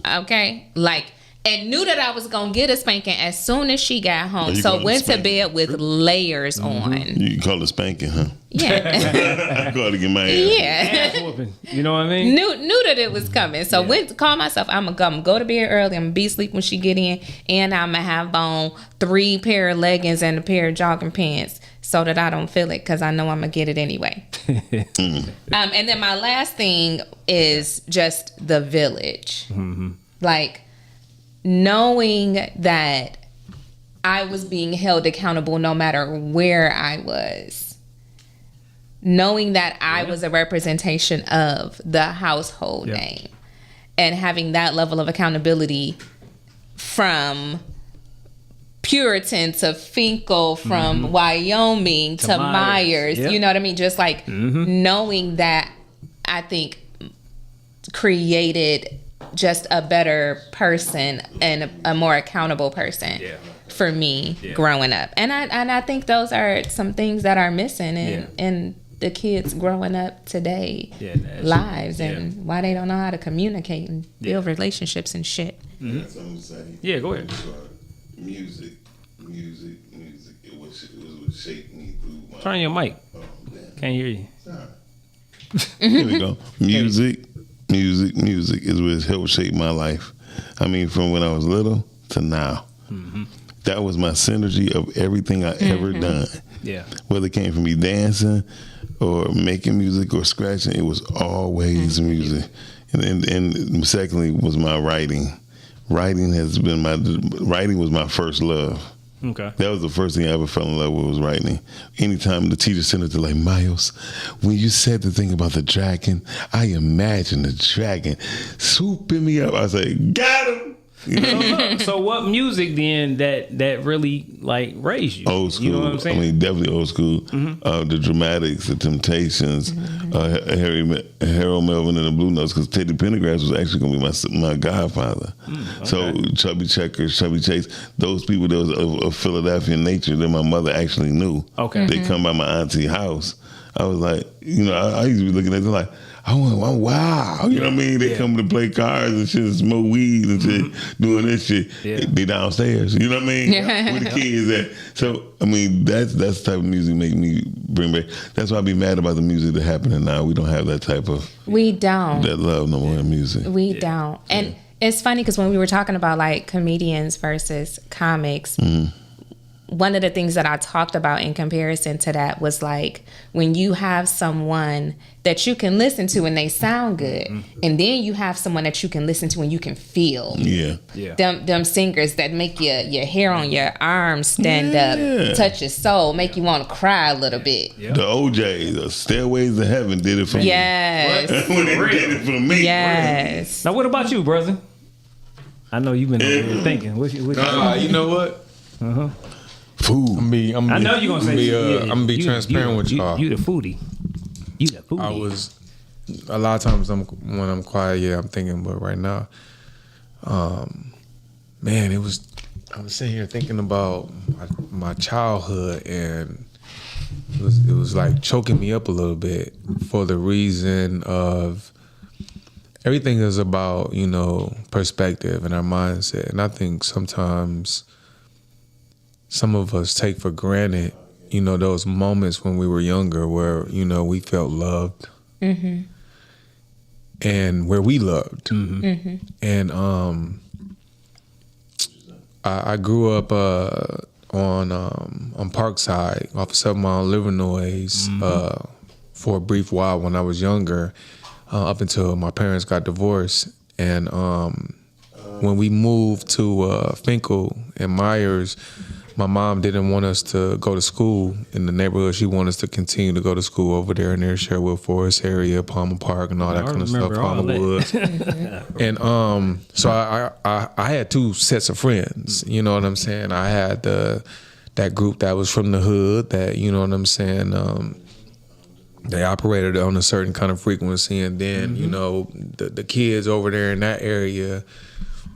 Okay? Like, and knew that I was gonna get a spanking as soon as she got home. So went to bed with layers on. You call it spanking, huh? Yeah. I call it to get my ass. Yeah. Ass whooping. You know what I mean? Knew that it was coming. So went to call myself. I'm gonna go to bed early. I'm gonna be asleep when she get in, and I'm gonna have on 3 pair of leggings and a pair of jogging pants so that I don't feel it, because I know I'm gonna get it anyway. And then my last thing is just the village. Like knowing that I was being held accountable no matter where I was. Knowing that I was a representation of the household name. And having that level of accountability from Puritan to Finkel, from Wyoming to Myers. You know what I mean? Just like knowing that, I think created just a better person and a more accountable person for me growing up. And I think those are some things that are missing in the kids growing up today lives and why they don't know how to communicate and build relationships and shit. That's what I'm saying. Yeah, go ahead. Music. It was shaping me through my... Turn your mic. Oh, damn. Can't hear you. Here we go. Music is what helped shape my life. I mean, from when I was little to now. That was my synergy of everything I ever done. Yeah. Whether it came from me dancing or making music or scratching, it was always music. And secondly was my writing. Writing was my first love. Okay. That was the first thing I ever fell in love with, was writing. Anytime the teacher sent it to like, Miles, when you said the thing about the dragon, I imagined the dragon swooping me up. I was like, got him. You know? So what music then that really like raised you? Old school. You know what I'm saying? I mean, definitely old school. The Dramatics, the Temptations, Harold Melvin and the Blue Notes, because Teddy Pendergrass was actually going to be my godfather. Okay. So Chubby Checkers, Chubby Chase, those people that was of Philadelphia nature that my mother actually knew. Okay. They come by my auntie's house. I was like, I used to be looking at them like, wow. You know what I mean? They come to play cards and shit, smoke weed and shit, doing this shit. Yeah. They downstairs. You know what I mean? Where the kids at. So, I mean, that's the type of music make me bring back. That's why I be mad about the music that's happening now. We don't have that type of... We don't. That love no more in music. We don't. And it's funny because when we were talking about like comedians versus comics, one of the things that I talked about in comparison to that was like when you have someone that you can listen to and they sound good, and then you have someone that you can listen to and you can feel. Yeah. Them singers that make your hair on your arms stand up, touch your soul, make you want to cry a little bit. The OJ, the Stairways to Heaven did it for Yes. me. When they did it for me. Yes. Now what about you, brother? I know you've been over here thinking. What You know what? Food. I know you're gonna say. I'm gonna be transparent with y'all. You the foodie. You the foodie. I was a lot of times when I'm quiet, I'm thinking, but right now, man, I was sitting here thinking about my childhood, and it was like choking me up a little bit for the reason of everything is about, perspective and our mindset. And I think sometimes some of us take for granted, those moments when we were younger where, we felt loved and where we loved. And I grew up on Parkside off of 7 Mile, Livernois for a brief while when I was younger, up until my parents got divorced. And when we moved to Finkel and Myers, my mom didn't want us to go to school in the neighborhood. She wanted us to continue to go to school over there near Sherwood Forest area, Palmer Park, and all that kind of stuff, Palmer Woods. And so I had 2 sets of friends. You know what I'm saying? I had that group that was from the hood. That, you know what I'm saying? They operated on a certain kind of frequency, and then you know the kids over there in that area.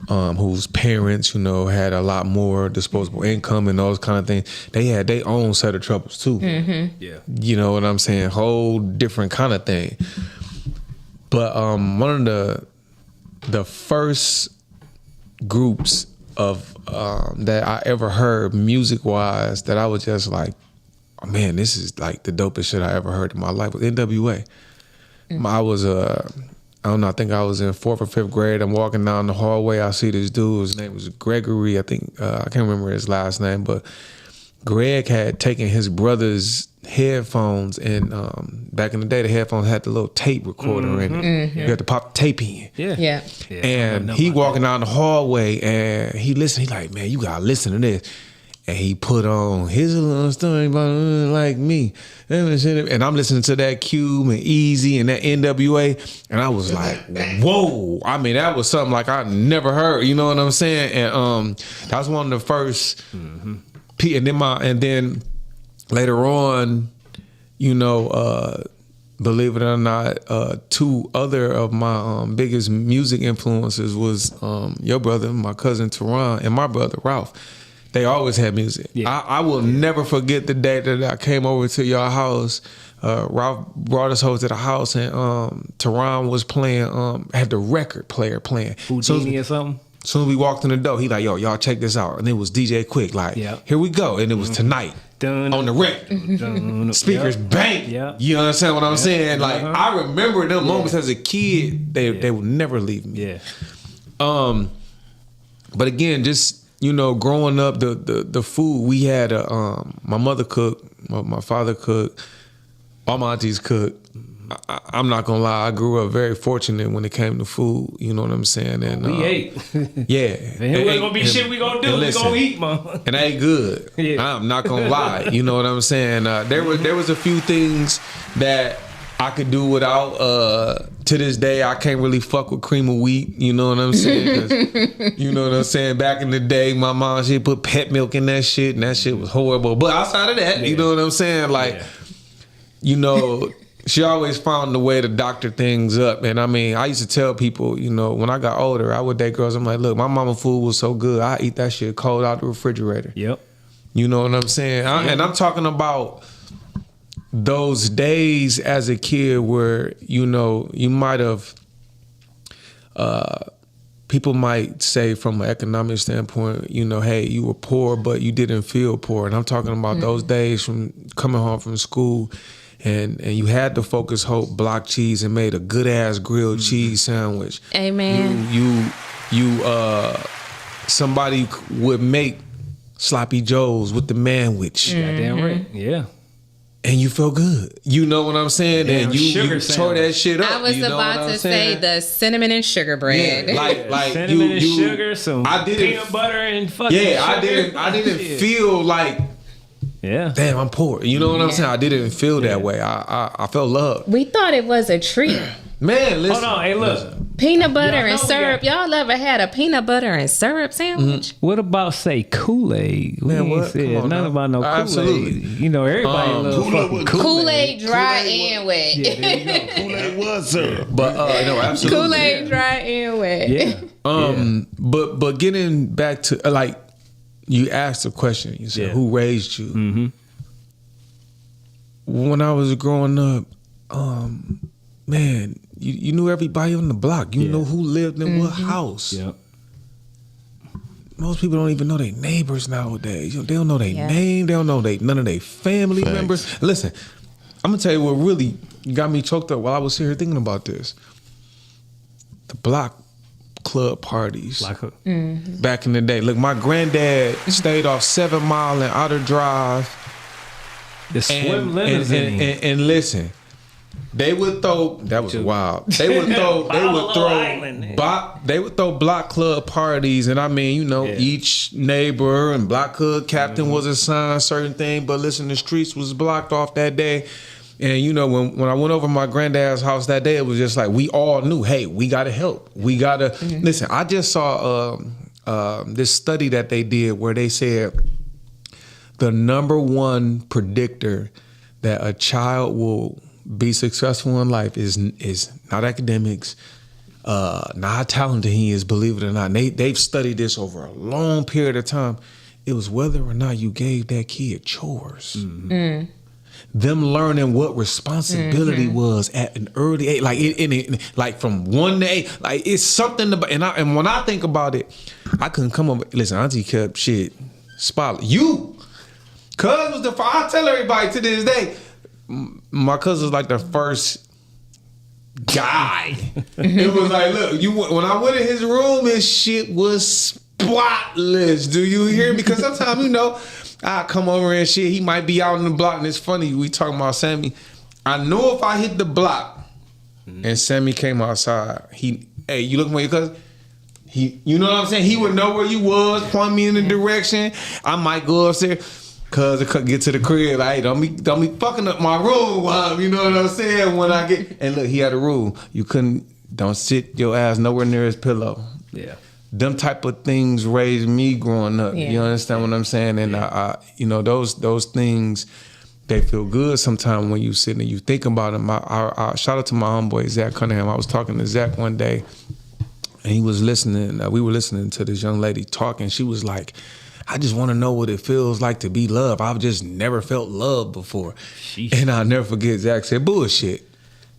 Whose parents, you know, had a lot more disposable income and those kind of things. They had their own set of troubles too. Yeah, you know what I'm saying? Whole different kind of thing. But one of the first groups of that I ever heard music wise that I was just like, oh, man, this is like the dopest shit I ever heard in my life was NWA. I was I don't know, I think I was in 4th or 5th grade. I'm walking down the hallway. I see this dude. His name was Gregory. I think, I can't remember his last name, but Greg had taken his brother's headphones, and back in the day, the headphones had the little tape recorder in it. You had to pop the tape in. Yeah. And he walking down the hallway, and he listened. He like, man, you gotta listen to this. And he put on his little story about like me. And I'm listening to that Cube and Easy and that NWA. And I was like, whoa. I mean, that was something like I never heard. You know what I'm saying? And that was one of the first. And then later on, you know, believe it or not, 2 other of my biggest music influences was your brother, my cousin Teron, and my brother Ralph. They always had music. Yeah. I will never forget the day that I came over to your house. Ralph brought us over to the house, and Teron was playing, had the record player playing. Houdini or something? As soon as we walked in the door, he like, yo, y'all check this out. And it was DJ Quick, like, here we go. And it was Tonight on the record. Speakers bang. You understand what I'm saying? Like, I remember them moments as a kid. They would never leave me. But again, just, you know, growing up, the food we had, my mother cooked, my father cooked, all my aunties cooked. I'm not gonna lie, I grew up very fortunate when it came to food. You know what I'm saying? And we ate. Yeah, it ain't gonna be shit we gonna do. We gonna eat, man. And that ain't good. I'm not gonna lie. You know what I'm saying? There was a few things that I could do without. To this day, I can't really fuck with cream of wheat. You know what I'm saying? 'Cause, you know what I'm saying? Back in the day, my mom, she put pet milk in that shit, and that shit was horrible. But outside of that, you know what I'm saying? Like, you know, she always found the way to doctor things up. And I mean, I used to tell people, you know, when I got older, I would date girls. I'm like, look, my mama food was so good, I eat that shit cold out the refrigerator. Yep. You know what I'm saying? And I'm talking about those days as a kid where, you know, you might have, people might say from an economic standpoint, you know, hey, you were poor, but you didn't feel poor. And I'm talking about those days from coming home from school, and you had the Focus Hope block cheese and made a good ass grilled cheese sandwich. Amen. You somebody would make sloppy joes with the manwich. Goddamn right. Yeah. And you felt good. You know what I'm saying? Damn, and you tore that shit up. I was about to say the cinnamon and sugar bread. Yeah, like cinnamon and sugar, some peanut butter and fucking sugar. I didn't feel like, damn, I'm poor. You know what I'm saying? I didn't feel that way. I felt love. We thought it was a treat. Man, listen. Hold on, hey, look. Peanut butter and syrup. Y'all ever had a peanut butter and syrup sandwich? What about, say, Kool-Aid? Man, what? Nothing about no Kool-Aid. Absolutely. You know, everybody loves fucking Kool-Aid dry and wet. Yeah, there you go. Kool-Aid was syrup. But no, absolutely. Kool-Aid dry and wet. Yeah. But getting back to like, you asked a question. You said, who raised you? Mm-hmm. When I was growing up, man, you knew everybody on the block. You know who lived in what house. Yep. Most people don't even know their neighbors nowadays. They don't know their name. They don't know none of their family members. Listen, I'm gonna tell you what really got me choked up while I was here thinking about this. The block club parties back in the day. Look, my granddad stayed off 7 Mile and Outer Drive. The swim limousine. And listen, They would throw. That was wild. They would throw. They would throw block club parties, and I mean, you know, each neighbor and block club captain was assigned certain thing. But listen, the streets was blocked off that day, and you know, when I went over my granddad's house that day, it was just like we all knew, hey, we gotta help. We gotta listen. I just saw this study that they did where they said the number one predictor that a child will be successful in life is not academics, not how talented he is, believe it or not. They've studied this over a long period of time. It was whether or not you gave that kid chores. Them learning what responsibility was at an early age, like from 1 to 8, like it's something about. And when I think about it, I couldn't come up. Listen, Auntie kept shit spotlight. You, cuz was the. I tell everybody to this day. My cousin was like the first guy. It was like, look, when I went in his room, his shit was spotless. Do you hear me? Because sometimes, you know, I come over and shit, he might be out on the block, and it's funny, we talking about Sammy. I know if I hit the block and Sammy came outside, hey, you looking for your cousin? You know what I'm saying? He would know where you was, point me in the direction. I might go upstairs. Cuz get to the crib, like, hey, don't be fucking up my room, you know what I'm saying? When I get, and look, he had a rule: don't sit your ass nowhere near his pillow. Yeah, them type of things raised me growing up. Yeah. You understand what I'm saying? And I you know, those things, they feel good sometimes when you sit and you think about them. I shout out to my homeboy Zach Cunningham. I was talking to Zach one day, and he was listening. We were listening to this young lady talking. She was like, I just want to know what it feels like to be loved. I've just never felt love before. Sheesh. And I'll never forget, Zach said, bullshit.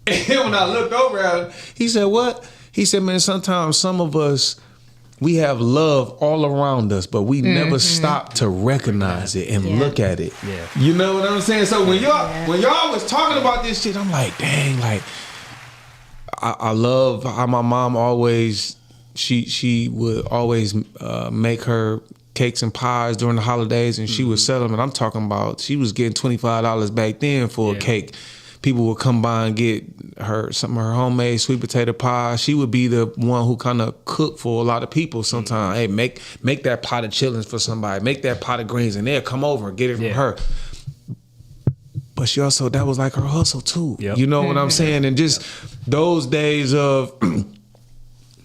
And when I looked over at him, he said, what? He said, man, sometimes some of us, we have love all around us, but we never stop to recognize it and look at it. Yeah. You know what I'm saying? So when y'all was talking about this shit, I'm like, dang, like, I love how my mom always, she would always make her cakes and pies during the holidays, and she would sell them. And I'm talking about, she was getting $25 back then for a cake. People would come by and get her some of her homemade sweet potato pie. She would be the one who kind of cooked for a lot of people sometimes. Hey, make that pot of chitlins for somebody. Make that pot of greens, and they'll come over and get it from her. But she also, that was like her hustle too. Yep. You know what I'm saying? And just those days of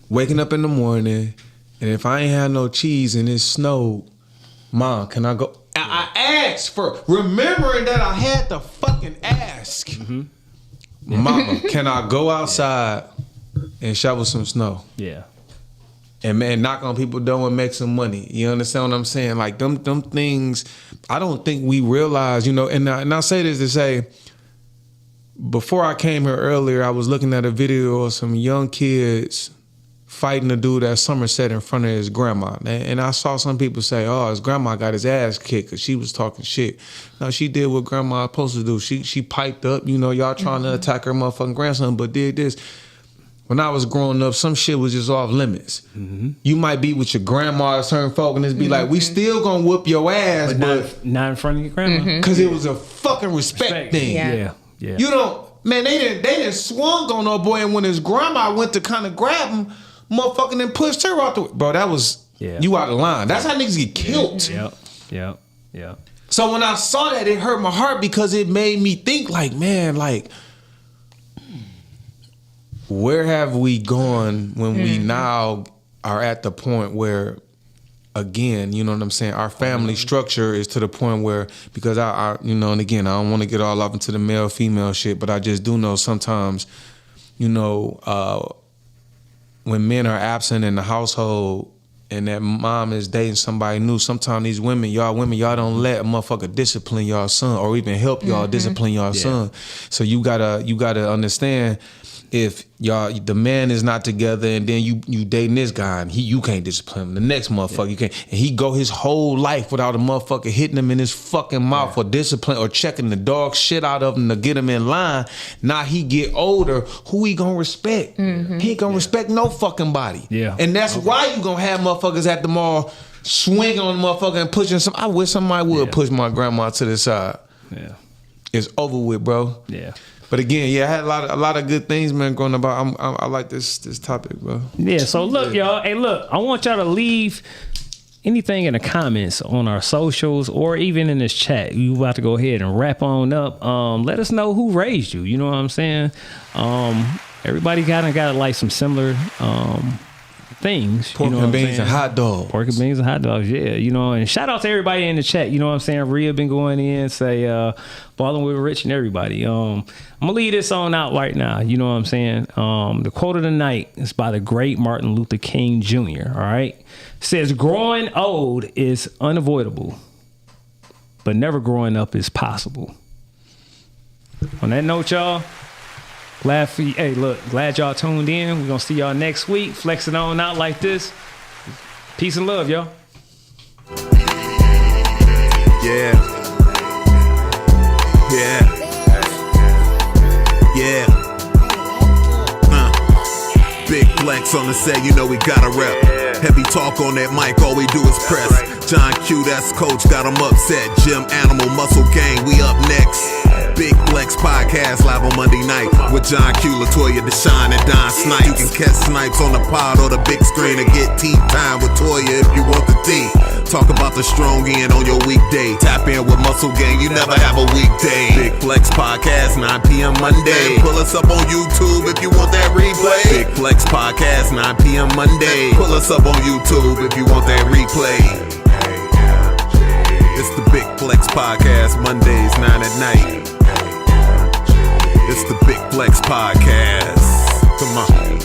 waking up in the morning, and if I ain't had no cheese and it snowed, Mom, can I go? I asked for, remembering that I had to fucking ask. Mama, can I go outside and shovel some snow? Yeah. And man, knock on people's door and make some money. You understand what I'm saying? Like them things, I don't think we realize, you know, and I say this to say, before I came here earlier, I was looking at a video of some young kids fighting a dude at Somerset in front of his grandma. And I saw some people say, oh, his grandma got his ass kicked because she was talking shit. No, she did what grandma was supposed to do. She piped up, you know, y'all trying to attack her motherfucking grandson, but did this. When I was growing up, some shit was just off limits. You might be with your grandma or certain folk and it's be like, we still gonna whoop your ass, but not in front of your grandma. Because it was a fucking respect thing. Yeah. You don't, man, they didn't swung on no boy, and when his grandma went to kind of grab him, motherfucking then pushed her out the way. Bro, that was, you out of line. That's how niggas get killed. Yep. So when I saw that, it hurt my heart because it made me think like, man, like, where have we gone when we now are at the point where, again, you know what I'm saying, our family structure is to the point where, because I you know, and again, I don't want to get all off into the male-female shit, but I just do know sometimes, you know, when men are absent in the household and that mom is dating somebody new, sometimes these women, y'all don't let a motherfucker discipline y'all son or even help y'all discipline y'all son. So you gotta understand, if the man is not together and then you dating this guy and you can't discipline him, the next motherfucker you can't, and he go his whole life without a motherfucker hitting him in his fucking mouth or discipline or checking the dog shit out of him to get him in line. Now he get older, who he gonna respect? He ain't gonna respect no fucking body. And that's why you gonna have motherfuckers at the mall swinging on the motherfucker and pushing some. I wish somebody would push my grandma to the side. It's over with, bro. But again, yeah, I had a lot of good things, man, going about. I like this topic, bro. Yeah. So look, y'all. Hey, look. I want y'all to leave anything in the comments on our socials or even in this chat. You about to go ahead and wrap on up. Let us know who raised you. You know what I'm saying? Everybody got like some similar things. Pork and beans and hot dogs. Pork and beans and hot dogs, yeah. You know, and shout out to everybody in the chat. You know what I'm saying? Rhea been going in, say, balling with Rich and everybody. I'm going to leave this on out right now. You know what I'm saying? The quote of the night is by the great Martin Luther King Jr., all right? It says, growing old is unavoidable, but never growing up is possible. On that note, y'all, glad y'all tuned in. We're going to see y'all next week. Flexing on out like this. Peace and love, y'all. Yeah. Yeah. Yeah. Big flex on the set, you know we gotta rep. Heavy talk on that mic, all we do is press. John Q, that's coach, got him upset. Gym Animal, Muscle Gang, we up next. Big Flex Podcast live on Monday night with John Q, Latoya, Deshaun, and Don Snipes. You can catch Snipes on the pod or the big screen or get tea time with Toya if you want the tea. Talk about the strong end on your weekday. Tap in with Muscle Gang, you never have a weekday. Big Flex Podcast, 9 p.m. Monday. Pull us up on YouTube if you want that replay. Big Flex Podcast, 9 p.m. Monday. Pull us up on YouTube if you want that replay. It's the Big Flex Podcast, Mondays, 9 at night. It's the Big Flex Podcast. Come on.